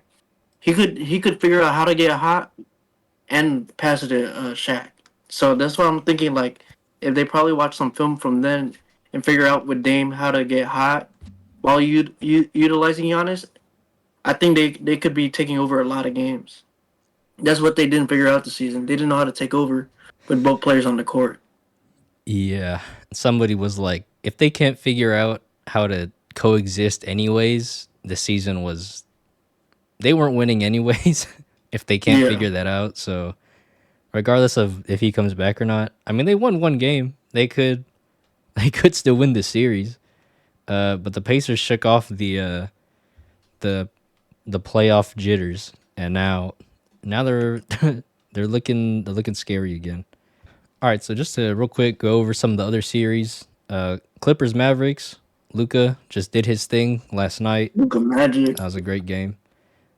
he could figure out how to get hot and pass it to Shaq. So that's why I'm thinking like if they probably watch some film from then and figure out with Dame how to get hot while utilizing Giannis, I think they could be taking over a lot of games. That's what they didn't figure out this season. They didn't know how to take over with both players on the court. Yeah. Somebody was like, if they can't figure out how to coexist anyways, the season was they weren't winning anyways if they can't Yeah, figure that out. So regardless of if he comes back or not, I mean they won one game. They could still win the series. But the Pacers shook off the the playoff jitters, and now they're they're looking scary again. All right, so just to real quick go over some of the other series. Clippers Mavericks. Luca just did his thing last night. Luka Magic. That was a great game.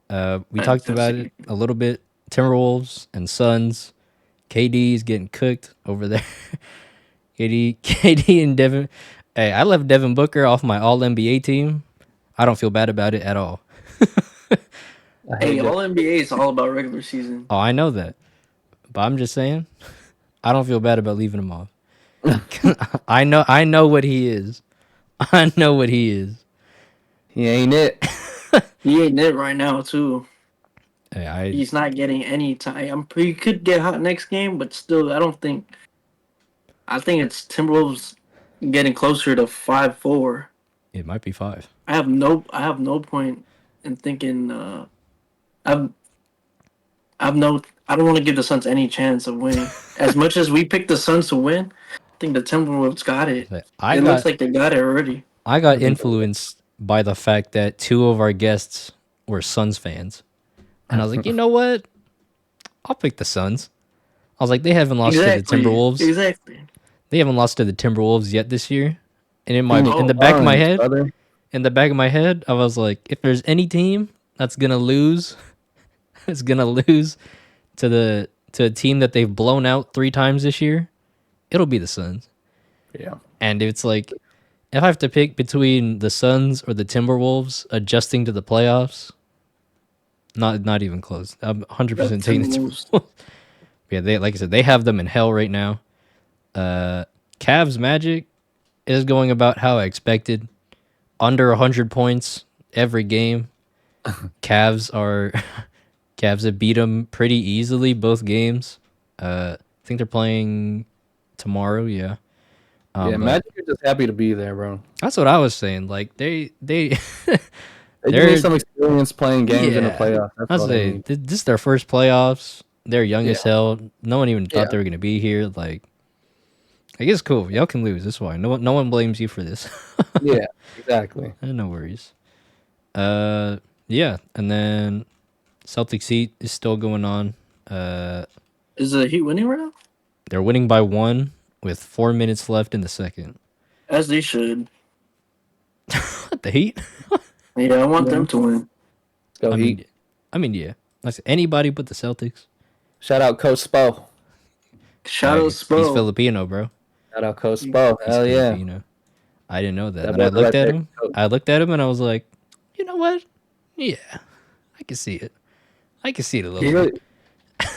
We talked about it Fantastic. a little bit. Timberwolves and Suns. KD's getting cooked over there. KD and Devin. Hey, I left Devin Booker off my All NBA team. I don't feel bad about it at all. I hate Hey, that. all NBA is all about regular season. Oh, I know that, but I'm just saying, I don't feel bad about leaving him off. I know what he is. I know what he is. He ain't it. He ain't it right now too. Hey, I He's not getting any time. He could get hot next game, but still, I don't think. I think it's Timberwolves getting closer to 5-4. it might be 5. I have no point in thinking. I've, I've no. I don't want to give the Suns any chance of winning. As much as we picked the Suns to win, I think the Timberwolves got it. But I It looks got like they got it already. I got influenced by the fact that 2 of our guests were Suns fans, and I was like, you know what? I'll pick the Suns. I was like, they haven't lost to the Exactly. Timberwolves. Exactly. They haven't lost to the Timberwolves yet this year. And Phoenix in the Oh, back of my Suns, head, brother. I was like, if there's any team that's gonna lose, it's gonna lose to a team that they've blown out 3 times this year, it'll be the Suns. Yeah. And it's like if I have to pick between the Suns or the Timberwolves adjusting to the playoffs, not even close. I'm got 100% taking the Timberwolves. Timberwolves. Yeah, they like I said, they have them in hell right now. Cavs Magic is going about how I expected. Under 100 points every game. Cavs are Cavs have beat them pretty easily both games. I think they're playing tomorrow. Yeah. Yeah, But Magic are just happy to be there, bro. that's what I was saying. Like they They just they're need some experience playing games in the yeah. playoffs. That's I'd all they say need. this is their first playoffs. They're young Yeah. as hell. No one even thought Yeah. they were gonna be here. Like I guess cool. Y'all can lose. That's why. No one blames you for this. Yeah, exactly. No worries. Yeah, and then Celtics Heat is still going on. Is the Heat winning right now? They're winning by 1 with 4 minutes left in the second. As they should. What the Heat? Yeah, I want Yeah. them to win. Let's go I Heat. mean, yeah. Like anybody but the Celtics. Shout out Coach Spo. Shout out He's Spo. Filipino, bro. Shout out Coach Spo. He's Hell yeah. Filipino. I didn't know that. That And I brother looked right at there, him. Coach. I looked at him and I was like, you know what? Yeah, I can see it. I can see it a little He bit.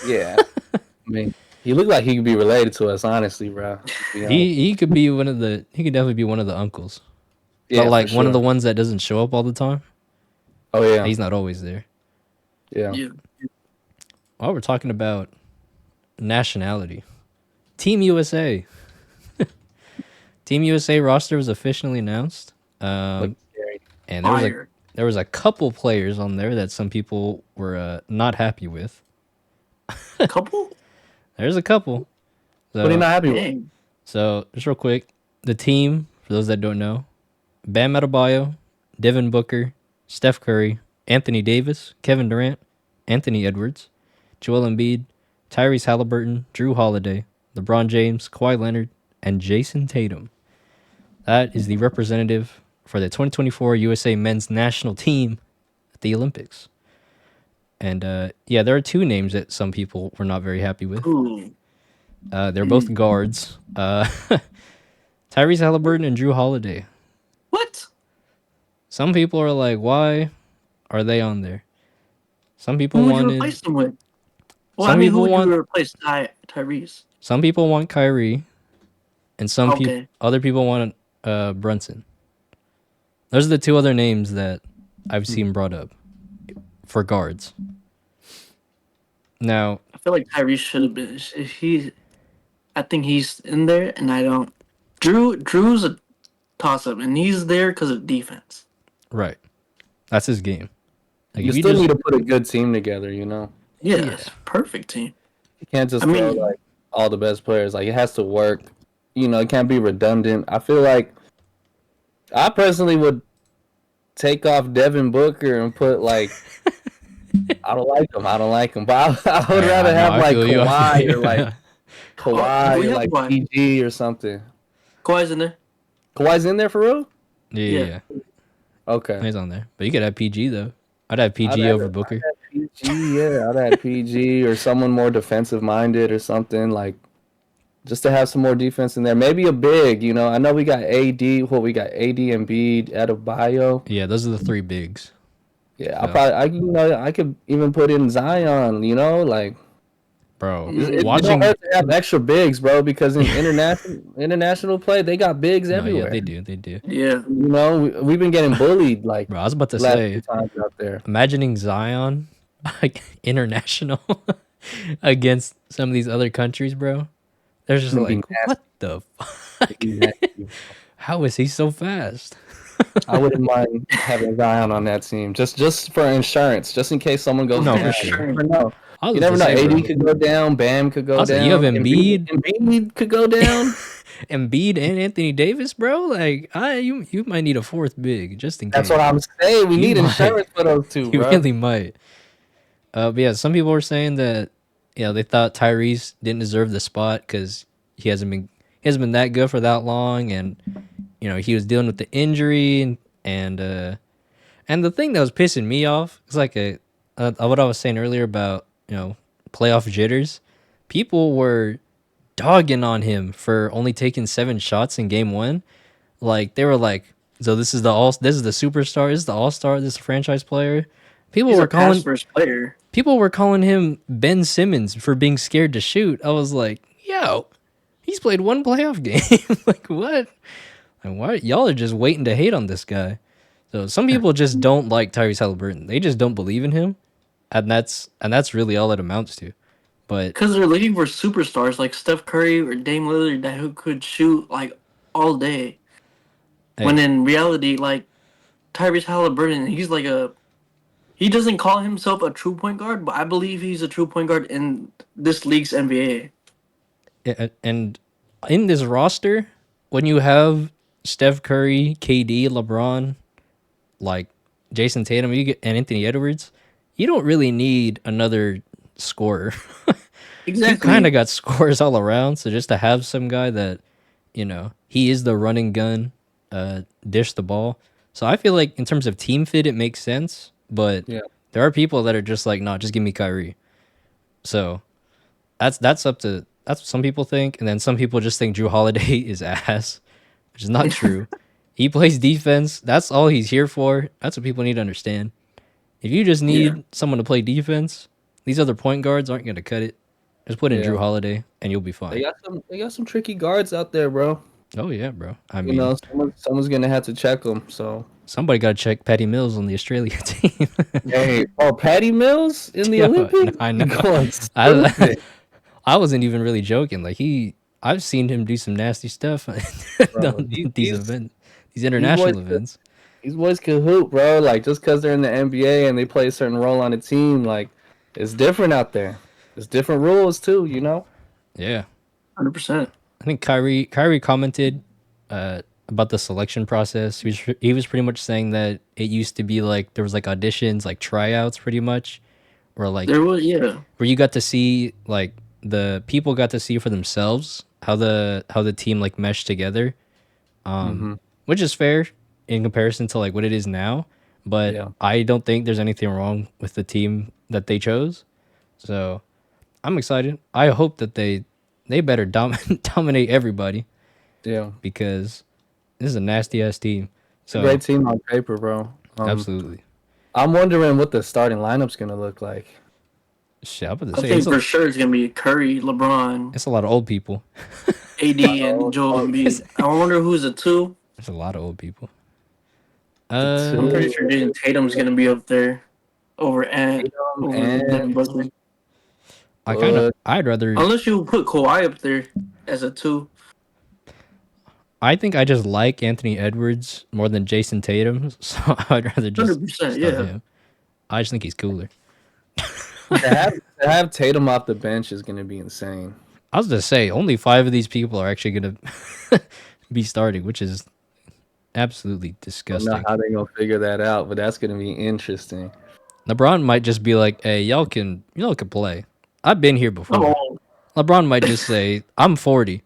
really, yeah. I mean, he looked like he could be related to us, honestly, bro. He could be one of the. He could definitely be one of the uncles. Yeah, But like for one of the sure. ones that doesn't show up all the time. Oh yeah, He's not always there. yeah. Yeah. While we're talking about nationality, Team USA. Team USA roster was officially announced. Look scary. And Fire. there was a couple players on there that some people were not happy with. Couple? There's a couple. What are you not happy with? Dang. So just real quick, the team for those that don't know: Bam Adebayo, Devin Booker, Steph Curry, Anthony Davis, Kevin Durant, Anthony Edwards, Joel Embiid, Tyrese Halliburton, Drew Holiday, LeBron James, Kawhi Leonard, and Jason Tatum. That is the representative for the 2024 USA men's national team at the Olympics. And yeah, there are 2 names that some people were not very happy with. Ooh. They're both guards. Tyrese Halliburton and Drew Holiday. What? Some people are like, why are they on there? Some people Who would you wanted. replace them with? Well, I Some mean, who people would you want. replace Tyrese? Some people want Kyrie, and Okay. other people want Brunson. Those are the two other names that I've seen brought up for guards. Now, I feel like Tyrese should have been. I think he's in there, and I don't. Drew's a toss up, and he's there because of defense. right, that's his game. Like You if you still just need to put a good team together, you know. Yeah, Yeah. it's perfect team. You can't just I throw mean- like all the best players. Like it has to work. You know, it can't be redundant. I feel like I personally would take off Devin Booker and put like I don't like him. I don't like him. But I would rather no, have I like feel you. Kawhi or like Kawhi we or have like Kawhi. PG or something. Kawhi's in there. Kawhi's in there for real? yeah. Okay. He's on there. But you could have PG though. I'd have PG over Booker. PG, yeah, I'd add PG or someone more defensive minded or something like just to have some more defense in there. Maybe a big, you know. I know we got AD. Well, we got AD and B at a bio. Yeah, those are the three bigs. Yeah, So- I could even put in Zion. You know, like Bro, It- it don't watching. hurt to have extra bigs, bro. Because in international play, they got bigs No, everywhere. yeah, they do. They do. Yeah. You know, we've been getting bullied like Bro, I was about to last say, few times out there. imagining Zion like international against some of these other countries, bro. They're just It'd be like, what the fuck? Nasty. How is he so fast? I wouldn't mind having Zion on that team, just for insurance, just in case someone goes No, down. for sure. You never know. I was You never know. about to say, AD bro, could go down. Bam could go Also, down. you have Embiid. Embiid could go down. Embiid and Anthony Davis, bro. Like, you might need a fourth big just in case. That's what I'm saying. We You need might. insurance for those two, You bro. really might. But yeah, some people were saying that they thought Tyrese didn't deserve the spot because he hasn't been that good for that long, and he was dealing with the injury and the thing that was pissing me off is like what I was saying earlier about playoff jitters. People were dogging on him for only taking 7 shots in game 1. Like they were like, so this is the superstar, this is the all-star, this is a franchise player. He's a pass first player. People were calling him Ben Simmons for being scared to shoot. I was like, yo, he's played 1 playoff game. Like what? Like why y'all are just waiting to hate on this guy? So some people just don't like Tyrese Halliburton. They just don't believe in him, and that's really all it amounts to. But Because they're looking for superstars like Steph Curry or Dame Lillard that who could shoot like all day. Hey. When in reality, like Tyrese Halliburton, he's like he doesn't call himself a true point guard, but I believe he's a true point guard in this league's NBA. and in this roster, when you have Steph Curry, KD, LeBron, like Jason Tatum, and Anthony Edwards, you don't really need another scorer. Exactly. You kind of got scores all around, so just to have some guy that, he is the running gun, dish the ball. So I feel like in terms of team fit, it makes sense, but Yeah. there are people that are just like, no, just give me Kyrie. So that's what some people think, and then some people just think Drew Holiday is ass, which is not true. He plays defense. That's all he's here for. That's what people need to understand. If you just need someone to play defense, these other point guards aren't going to cut it. Just put in Yeah. Drew Holiday, and you'll be fine. They got some tricky guards out there, bro. Oh yeah, bro. I You mean, know, someone's gonna have to check them. So somebody got to check Patty Mills on the Australia team. hey, Patty Mills in the Yeah, Olympics. I know. Going I, stupid, I wasn't even really joking. Like I've seen him do some nasty stuff bro. on these events, these international boys- events. These boys can hoop, bro. Like just because they're in the NBA and they play a certain role on a team, like it's different out there. It's different rules too, you know. Yeah, 100%. I think Kyrie commented about the selection process. He was pretty much saying that it used to be like there was like auditions, like tryouts, pretty much, or like There was, yeah. where you got to see like the people got to see for themselves how the team like meshed together, which is fair in comparison to like what it is now. But Yeah. I don't think there's anything wrong with the team that they chose. So I'm excited. I hope that they they better dominate everybody Yeah, because this is a nasty ass team. it's a great So team on paper, bro. absolutely, I'm wondering what the starting lineup's gonna look like. shit. I'm about to I say think for sure it's gonna be Curry, LeBron, it's a lot of old people. AD, and Joel it's, Embiid. I wonder who's the two. it's a lot of old people. The I'm pretty two, sure Jason Tatum's gonna be up there over Ant, Tatum over Devin and Booker. Book. I'd rather. Unless you put Kawhi up there as a two. I think I just like Anthony Edwards more than Jason Tatum, so I'd rather just 100%, start yeah. him. I just think he's cooler. To have Tatum off the bench is gonna be insane. I was gonna say only 5 of these people are actually gonna be starting, which is absolutely I don't know disgusting. how they're gonna figure that out, but that's gonna be interesting. LeBron might just be like, "Hey, y'all can play. I've been here before." Oh, LeBron might just say, "I'm 40.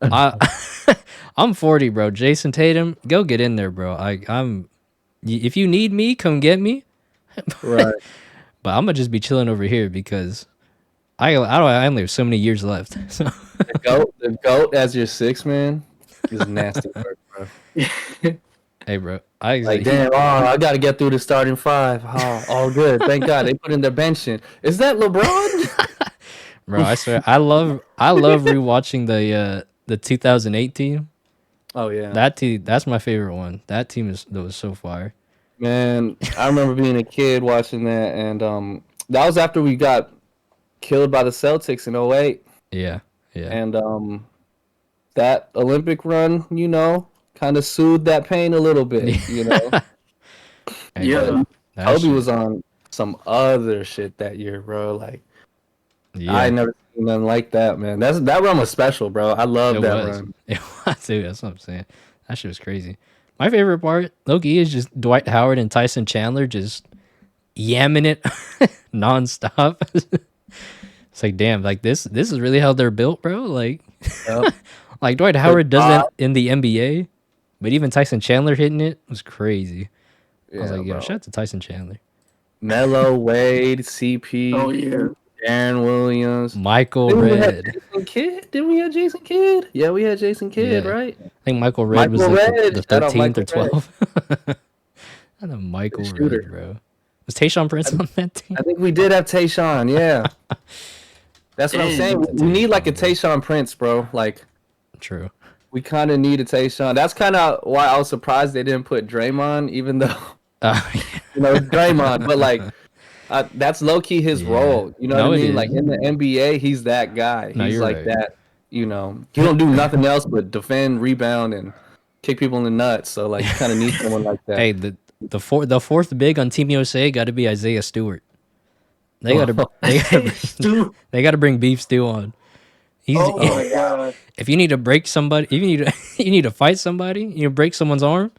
I I'm 40, bro. Jason Tatum, go get in there, bro. If you need me, come get me. Right. But I'm gonna just be chilling over here because I only have so many years left." So, The goat as your six man is nasty work, bro. hey, bro, Like, damn, I got to get through the starting five. Oh, all good. Thank God they put in their bench in. Is that LeBron? bro, I swear, I love rewatching the 2008 team. Oh yeah, That team, that's my favorite one. That was so fire. man. I remember being a kid watching that, and that was after we got killed by the Celtics in '08, Yeah, yeah. and that Olympic run, kind of soothed that pain a little bit, Hey, yeah. bro, that Kobe shit. was on some other shit that year, bro. Like I Yeah, ain't never seen nothing like that, man. That run was special, bro. I love it that was. run. It was, dude. That's what I'm saying. That shit was crazy. My favorite part, Loki, is just Dwight Howard and Tyson Chandler just yamming it nonstop. It's like, damn, like this is really how they're built, bro. Like, Yep. like Dwight Chris Howard Bosh. doesn't in the NBA, but even Tyson Chandler hitting it was crazy. I was Yeah, like, yo, bro. shout out to Tyson Chandler. Melo, Wade, CP, Oh, yeah. Aaron Williams. Michael Then we had Red. Jason Kidd. Didn't we have Jason Kidd? Yeah, we had Jason Kidd, Yeah. right? I think Michael Red was Michael like Red. the Shout out 13th or Michael Red, 12th. And then the Michael Red, shooter. bro. Was Tayshaun Prince on that team? I think we did have Tayshaun. Yeah, that's what I'm saying. Dang. We need like a Tayshaun, bro. Tayshaun Prince, bro. Like True. we kind of need a Tayshaun. That's kind of why I was surprised they didn't put Draymond, even though Yeah. it's Draymond. But like that's low key his Yeah. role. You know what I No, it mean? Like is. in the NBA, he's that guy. No, He's you're like right. that. He don't do nothing else but defend, rebound, and kick people in the nuts. So like, you kind of need someone like that. Hey, the fourth big on Team USA got to be Isaiah Stewart. Stu. They got to bring Beef Stew on. He's Oh, my God. if you need to break somebody, if you need to you need to fight somebody, you break someone's arm,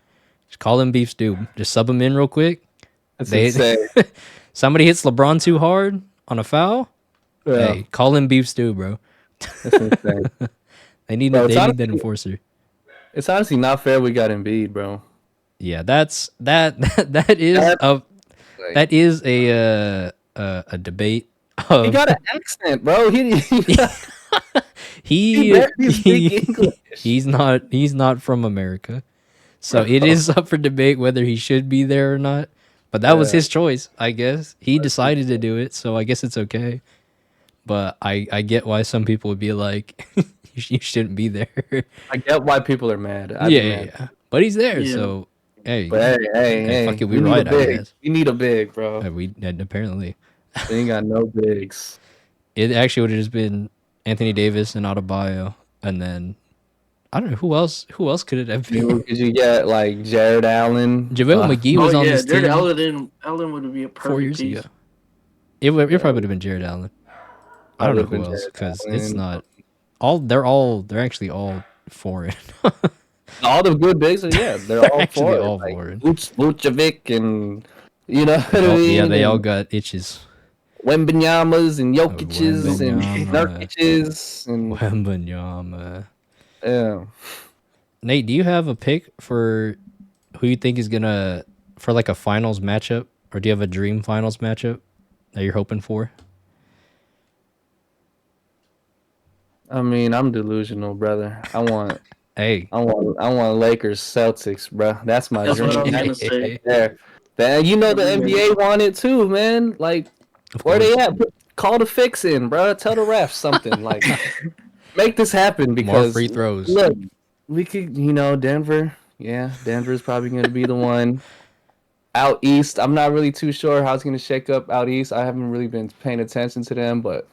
just call him Beef Stew. Just sub him in real quick. That's They insane. somebody hits LeBron too hard on a foul. Yeah, Hey, call him Beef Stew, bro. that's insane. Bro, They need that enforcer. it's honestly not fair we got Embiid, bro. Yeah, that is That's a like, that is a debate he of got an accent, bro. He he, barely speak English. he's not from America. So it is up for debate whether he should be there or not. But that was Yeah. his choice, I guess. He decided to do it, so I guess it's okay. But I get why some people would be like, you shouldn't be there. I get why people are mad. I'd Yeah, be yeah, mad. yeah. But he's there, Yeah. so hey, But hey, fuck it, we we need a ride, I big. guess. We need a big, bro. We apparently They ain't got no bigs. it actually would have just been Anthony Davis and Adebayo, and then I don't know who else. Who else could it have been? Could you get like Jared Allen? JaVale McGee was Oh, on yeah. this Jared team Allen would be a 4 perfect years piece. ago. It probably would have been Jared Allen. I don't know who else because it's not they're actually all foreign. All the good bigs, yeah, they're They're all actually for all like foreign. Vucevic and you know what I mean. Yeah, they all And got itches. Wembanyamas and Jokic's and Wembanyama. Nurkic's and Wembanyama. yeah. Nate, do you have a pick for who you think is gonna for like a finals matchup, or do you have a dream finals matchup that you're hoping for? I mean, I'm delusional, brother. Hey, I want Lakers Celtics, bro. That's my That's what I dream. was That's gonna say. right there. You know the Every NBA want it too, man. Like, of where they course, at? Call the fix in, bro. Tell the refs something. Like, make this happen more because free throws. look, we could, Denver. Yeah, Denver's probably going to be the one. Out east, I'm not really too sure how it's going to shake up out east. I haven't really been paying attention to them, but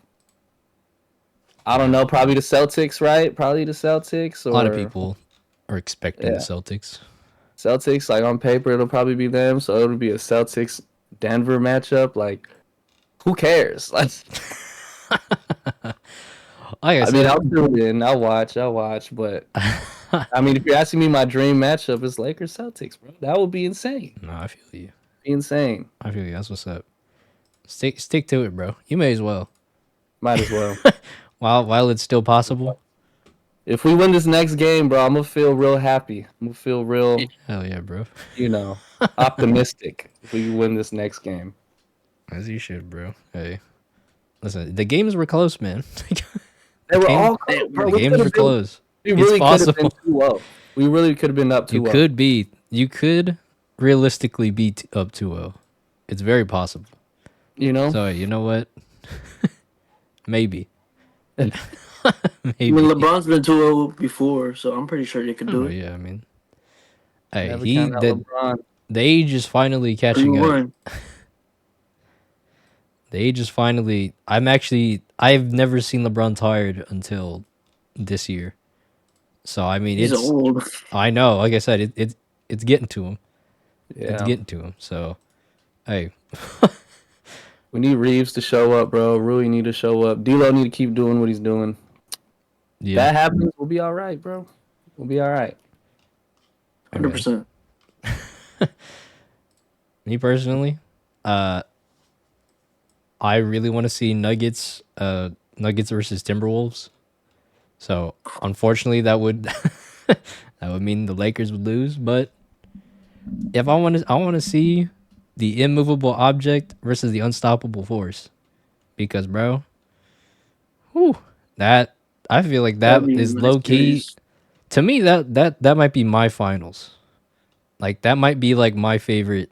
I don't Yeah. know. Probably the Celtics, right? Probably the Celtics, A lot of or people are expecting the yeah, Celtics. Celtics. Like on paper, it'll probably be them. So it'll be a Celtics Denver matchup. Like, who cares? Like, Like I I mean, said, I'll tune in. I'll watch. But I mean, if you're asking me, my dream matchup is Lakers Celtics, bro. That would be insane. no, I feel you. Be insane. I feel you. That's what's up. Stick to it, bro. You may as well. Might as well. While it's still possible. If we win this next game, bro, I'm gonna feel real happy. I'm gonna feel real, Hell yeah, bro. optimistic if we win this next game. As you should, bro. Hey, listen, the games were close, man. They were Game, all close, bro. the games were close. We It's really could have been possible. 2-0. We really could have been up 2-0. You could realistically be up 2-0. It's very possible. You know? So you know what? Maybe. I Maybe. mean, LeBron's been 2-0 before, so I'm pretty sure they could do Oh it. yeah, I mean, hey, Never count out LeBron. the age is finally catching up. 3-1. The age is finally. I've never seen LeBron tired until this year. So I mean, He's old. I know. Like I said, it's getting to him. It's Yeah. getting to him. So, hey, We need Reeves to show up, bro. Rui need to show up. D'Lo need to keep doing what he's doing. yeah. That happens, we'll be all right, bro. We'll be all right. 100%. Me personally, I really want to see Nuggets versus Timberwolves. So unfortunately, that would that would mean the Lakers would lose. But if I want to see the immovable object versus the unstoppable force, because bro, whew, that I feel like That'd that be a is nice low key series. to me. That might be my finals. Like that might be like my favorite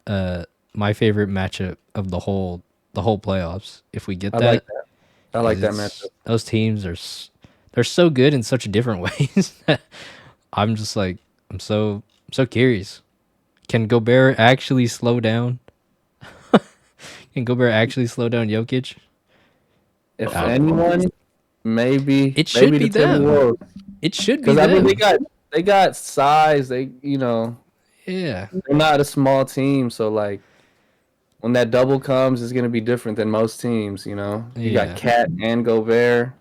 matchup of the whole playoffs. If we get I like that, that. I 'cause like that matchup. those teams are they're so good in such different ways. That I'm just like I'm so curious. Can Gobert actually slow down? Can Gobert actually slow down Jokic? If Uh, anyone, maybe It should the be them. Timberwolves. It should be Because I mean, them. they got size. Yeah, They're not a small team, so like when that double comes, it's gonna be different than most teams. You got yeah. Cat and Gobert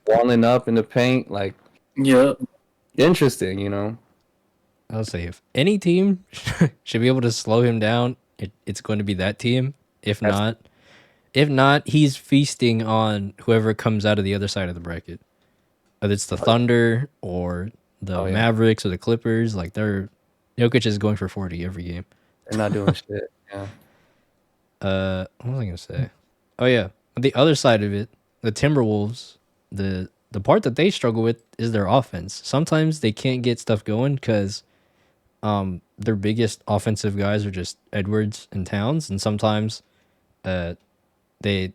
walling up in the paint, like Yeah. interesting. I'll say if any team should be able to slow him down, it's going to be that team. If That's- not, he's feasting on whoever comes out of the other side of the bracket. Whether it's the Thunder or the Oh, yeah. Mavericks or the Clippers, like Jokic is going for 40 every game. They're not doing shit. Yeah, What was I gonna say? Oh yeah, the other side of it, the Timberwolves, the part that they struggle with is their offense. Sometimes they can't get stuff going because their biggest offensive guys are just Edwards and Towns, and sometimes they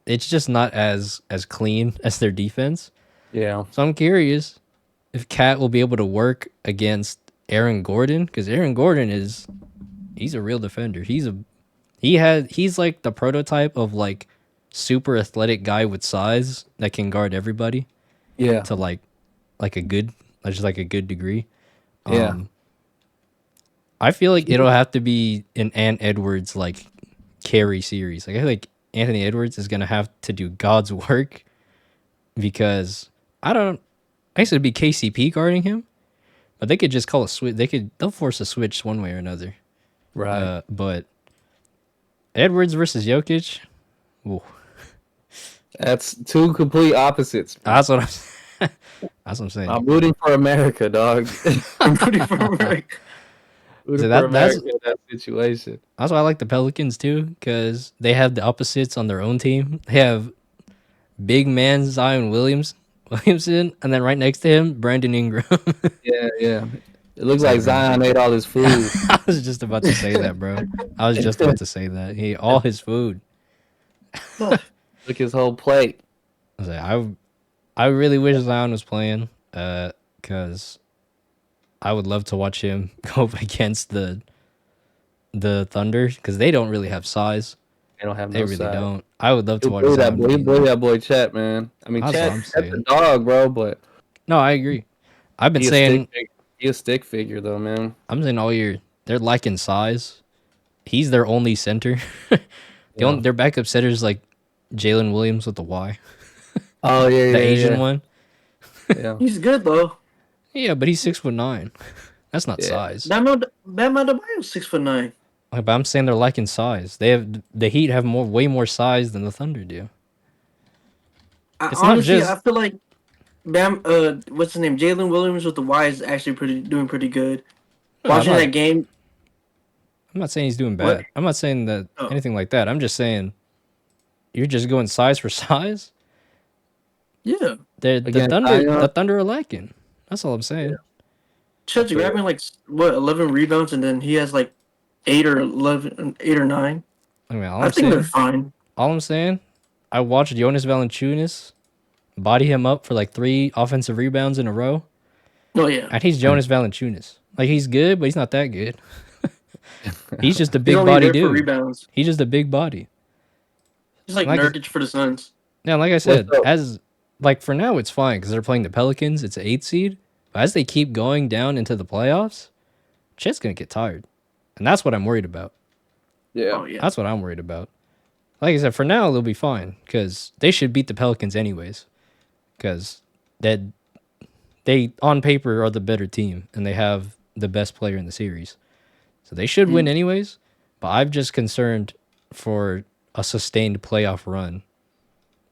it's just not as clean as their defense. yeah. So I'm curious if Cat will be able to work against Aaron Gordon, because Aaron Gordon he's a real defender. He's like the prototype of like super athletic guy with size that can guard everybody Yeah, to like a good just like a good degree. yeah. I feel like it'll have to be an Ant Edwards like carry series. Like I feel like Anthony Edwards is gonna have to do God's work because I guess it'd be KCP guarding him, but they could just call a switch. They'll force a switch one way or another. Right. But Edwards versus Jokic, ooh, That's two complete opposites. that's what I'm. That's what I'm saying. I'm rooting for America, dog. I'm pretty far. Rooting So for that's- America in that situation. That's why I like the Pelicans too, because they have the opposites on their own team. They have big man Zion Williamson, and then right next to him, Brandon Ingram. Yeah, yeah. It looks Say, like bro. Zion ate all his food. I was just about to say that, bro. I was just about to say that. He ate all his food. Took his whole plate. I was like, I really wish Zion was playing, because I would love to watch him go up against the Thunder, because they don't really have size. They don't have They no really side. don't. I would love to He'll watch bully that Zion boy. He beat. bully that boy Chet, man. I mean, That's what I'm Chet's a saying. dog, bro, but No, I agree. I've been he a saying, stick figure. He a stick figure though, man. I'm saying all year, they're lacking size. He's their only center. Yeah. Their backup center is like Jalen Williams with the Y, Oh yeah, the yeah, Asian yeah. one. Yeah. He's good though. Yeah, but he's 6'9". That's not Yeah. size. Bam Adebayo's 6'9". Like, but I'm saying they're lacking size. The Heat have way more size than the Thunder do. It's not Honestly, just. I feel like what's his name? Jalen Williams with the Y is actually doing pretty good. No, I'm Watching not. that game, I'm not saying he's doing what? bad. I'm not saying that Oh, anything like that. I'm just saying you're just going size for size. yeah. Again, The Thunder are lacking. That's all I'm saying. Chet's grabbing like 11 rebounds, and then he has like 8 or 9. I mean, I think they're fine. all I'm saying, I watched Jonas Valanciunas body him up for like 3 offensive rebounds in a row, Oh yeah, and he's Jonas Valanciunas. Like, he's good, but he's not that good. He's just a he's big only body there for dude. rebounds. He's just a big body. He's like Like, Nurkic for the Suns. yeah, like I said, up? as like for now it's fine because they're playing the Pelicans. It's an 8 seed. But as they keep going down into the playoffs, Chet's gonna get tired, and that's what I'm worried about. Yeah. Oh yeah, That's what I'm worried about. Like I said, for now they'll be fine because they should beat the Pelicans anyways, because they on paper are the better team and they have the best player in the series, so they should win anyways. But I'm just concerned for a sustained playoff run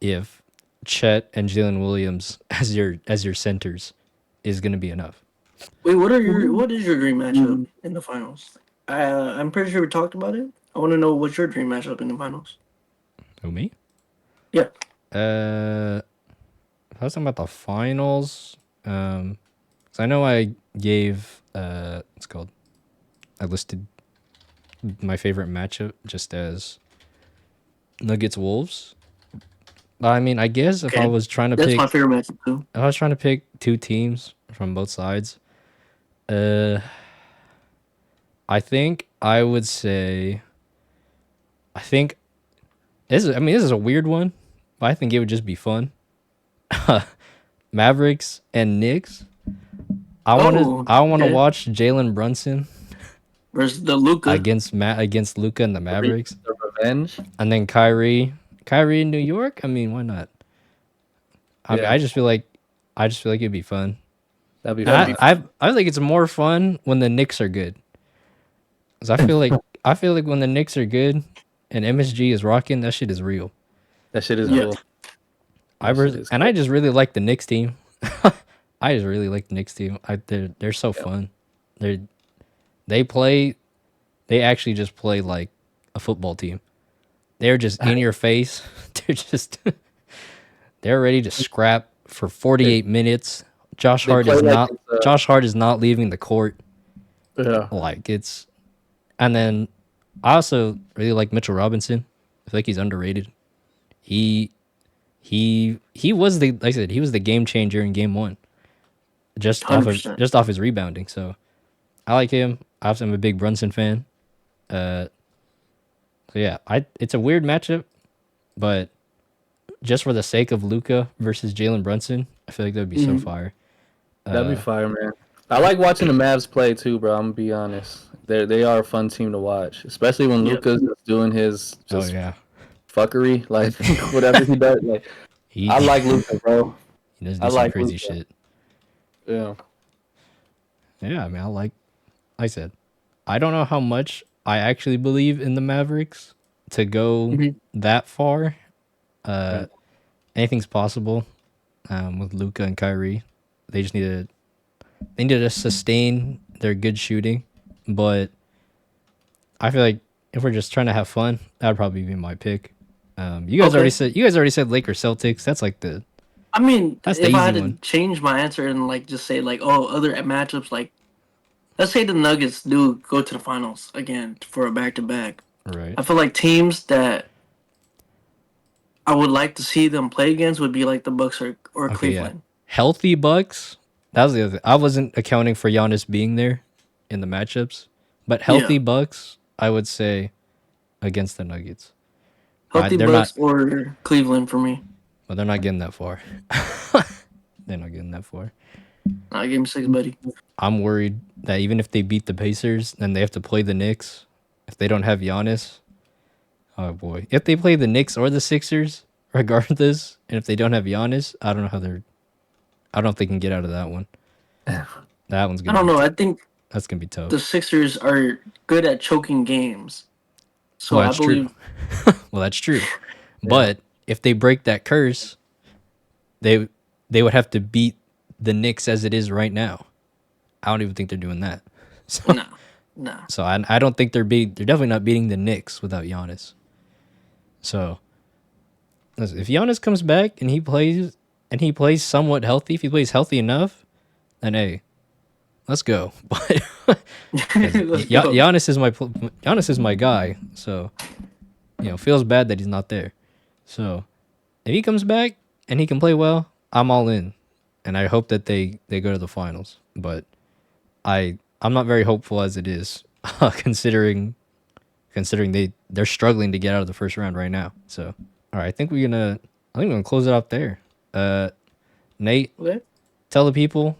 if Chet and Jalen Williams as your centers is going to be enough. Wait, what is your dream matchup in the finals? I'm pretty sure we talked about it. I want to know what's your dream matchup in the finals. Who, me? Yeah, If I was talking about the finals, 'cause I know I gave it's called. I listed my favorite matchup just as Nuggets Wolves. But I mean, I guess if I okay. was trying to That's pick, my favorite matchup too. if I was trying to pick 2 teams from both sides, uh, I think I would say, I think this is a weird one, but I think it would just be fun. Mavericks and Knicks. I want to Okay. watch Jalen Brunson Versus the Luca. against Luca and the Mavericks, The revenge. and then Kyrie in New York. I mean, why not? I mean, Yeah. I just feel like it'd be fun. That'd be And fun. I think it's more fun when the Knicks are good. 'Cause I feel like when the Knicks are good and MSG is rocking, that shit is real. That shit is Yeah. cool. I just really like the Knicks team. I just really like the Knicks team. They're so fun. They play. They actually just play like a football team. They're just in your face. They're ready to scrap for 48 minutes. Josh They Hart play is like not. it's, Josh Hart is not leaving the court. Yeah. Like it's, and then I also really like Mitchell Robinson. I feel like he's underrated. He was like I said, he was the game changer in game 1. Just off of 100%. his rebounding. So I like him. Obviously, I'm a big Brunson fan. So yeah, it's a weird matchup, but just for the sake of Luca versus Jalen Brunson, I feel like that'd be so fire. That'd be fire, man. I like watching the Mavs play too, bro. I'm gonna be honest. They are a fun team to watch, especially when Yeah. Luca's just doing his Oh yeah, fuckery, like whatever he does. Like he I like Luca, bro. he does I do some like crazy Luka. shit. Yeah. Yeah, I mean, like I said, I don't know how much I actually believe in the Mavericks to go that far. Anything's possible with Luca and Kyrie. They just need to sustain their good shooting, but I feel like if we're just trying to have fun, that'd probably be my pick. Okay. You guys already said Lakers Celtics. That's like I mean, that's the if I easy had one. to change my answer and like just say like, oh, other matchups, like let's say the Nuggets do go to the finals again for a back to back. Right. I feel like teams that I would like to see them play against would be like the Bucks or Okay, yeah. Cleveland. Healthy Bucks. That was the other. I wasn't accounting for Giannis being there in the matchups, but healthy Yeah, Bucks, I would say against the Nuggets. healthy They're not. Bucks or Cleveland for me. Well, they're not getting that far. They're not getting that far. Game 6, buddy. I'm worried that even if they beat the Pacers, then they have to play the Knicks. If they don't have Giannis, oh boy. If they play the Knicks or the Sixers, regardless, and if they don't have Giannis, I don't know how they're. I don't know if they can get out of that one. That one's I gonna don't be. know. I think That's gonna be tough. the Sixers are good at choking games, so Well, I that's true. believe. Well, that's true. Yeah. But if they break that curse, they they would have to beat the Knicks as it is right now. I don't even think they're doing that. So No, no. so I don't think they're definitely not beating the Knicks without Giannis. So listen, if Giannis comes back and he plays somewhat healthy, if he plays healthy enough, then hey, let's go. But 'cause Let's go. Giannis is my guy. So feels bad that he's not there. So if he comes back and he can play well, I'm all in, and I hope that they go to the finals. But I'm not very hopeful as it is, considering they're struggling to get out of the first round right now. So all right, I think we're gonna close it out there. Nate, Okay. tell the people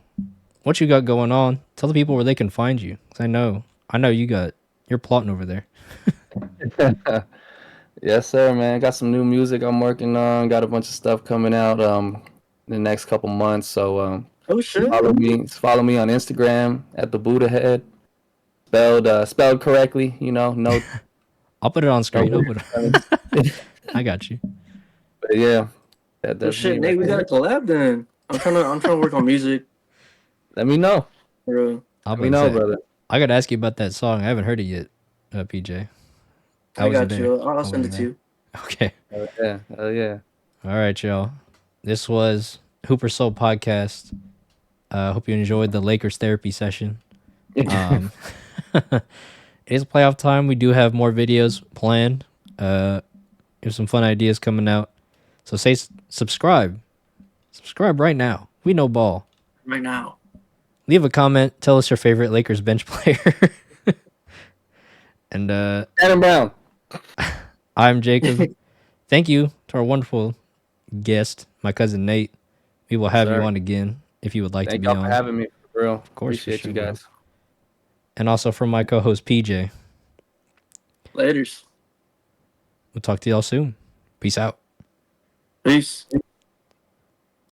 what you got going on. Tell the people where they can find you. 'Cause I know you're plotting over there. Yes, sir, man. Got some new music I'm working on. Got a bunch of stuff coming out in the next couple months. So Oh shit. follow me on Instagram at the Buddha Head. Spelled correctly, no I'll put it on no screen. I got you. but yeah, Oh that's shit, me right Nate, we got there. a collab then. I'm trying to work on music, Let me know. bro. I'm Let me about to know, say brother. I gotta ask you about that song. I haven't heard it yet, PJ. I I wasn't got there. you. I'll I send it wasn't to there. you. Okay. Oh yeah. Oh yeah. All right, y'all. This was Hooper Soul Podcast. Hope you enjoyed the Lakers therapy session. Um, it is playoff time. We do have more videos planned. There's some fun ideas coming out. So subscribe. Subscribe right now. We know ball. Right now. Leave a comment. Tell us your favorite Lakers bench player. And Adam Brown. I'm Jacob. Thank you to our wonderful guest, my cousin Nate. We will have you Sir. on again if you would like to Thank be y'all for on. having me, for real. Of course, for Appreciate sure, you bro. guys. And also from my co-host PJ. Laters. We'll talk to y'all soon. Peace out. Peace.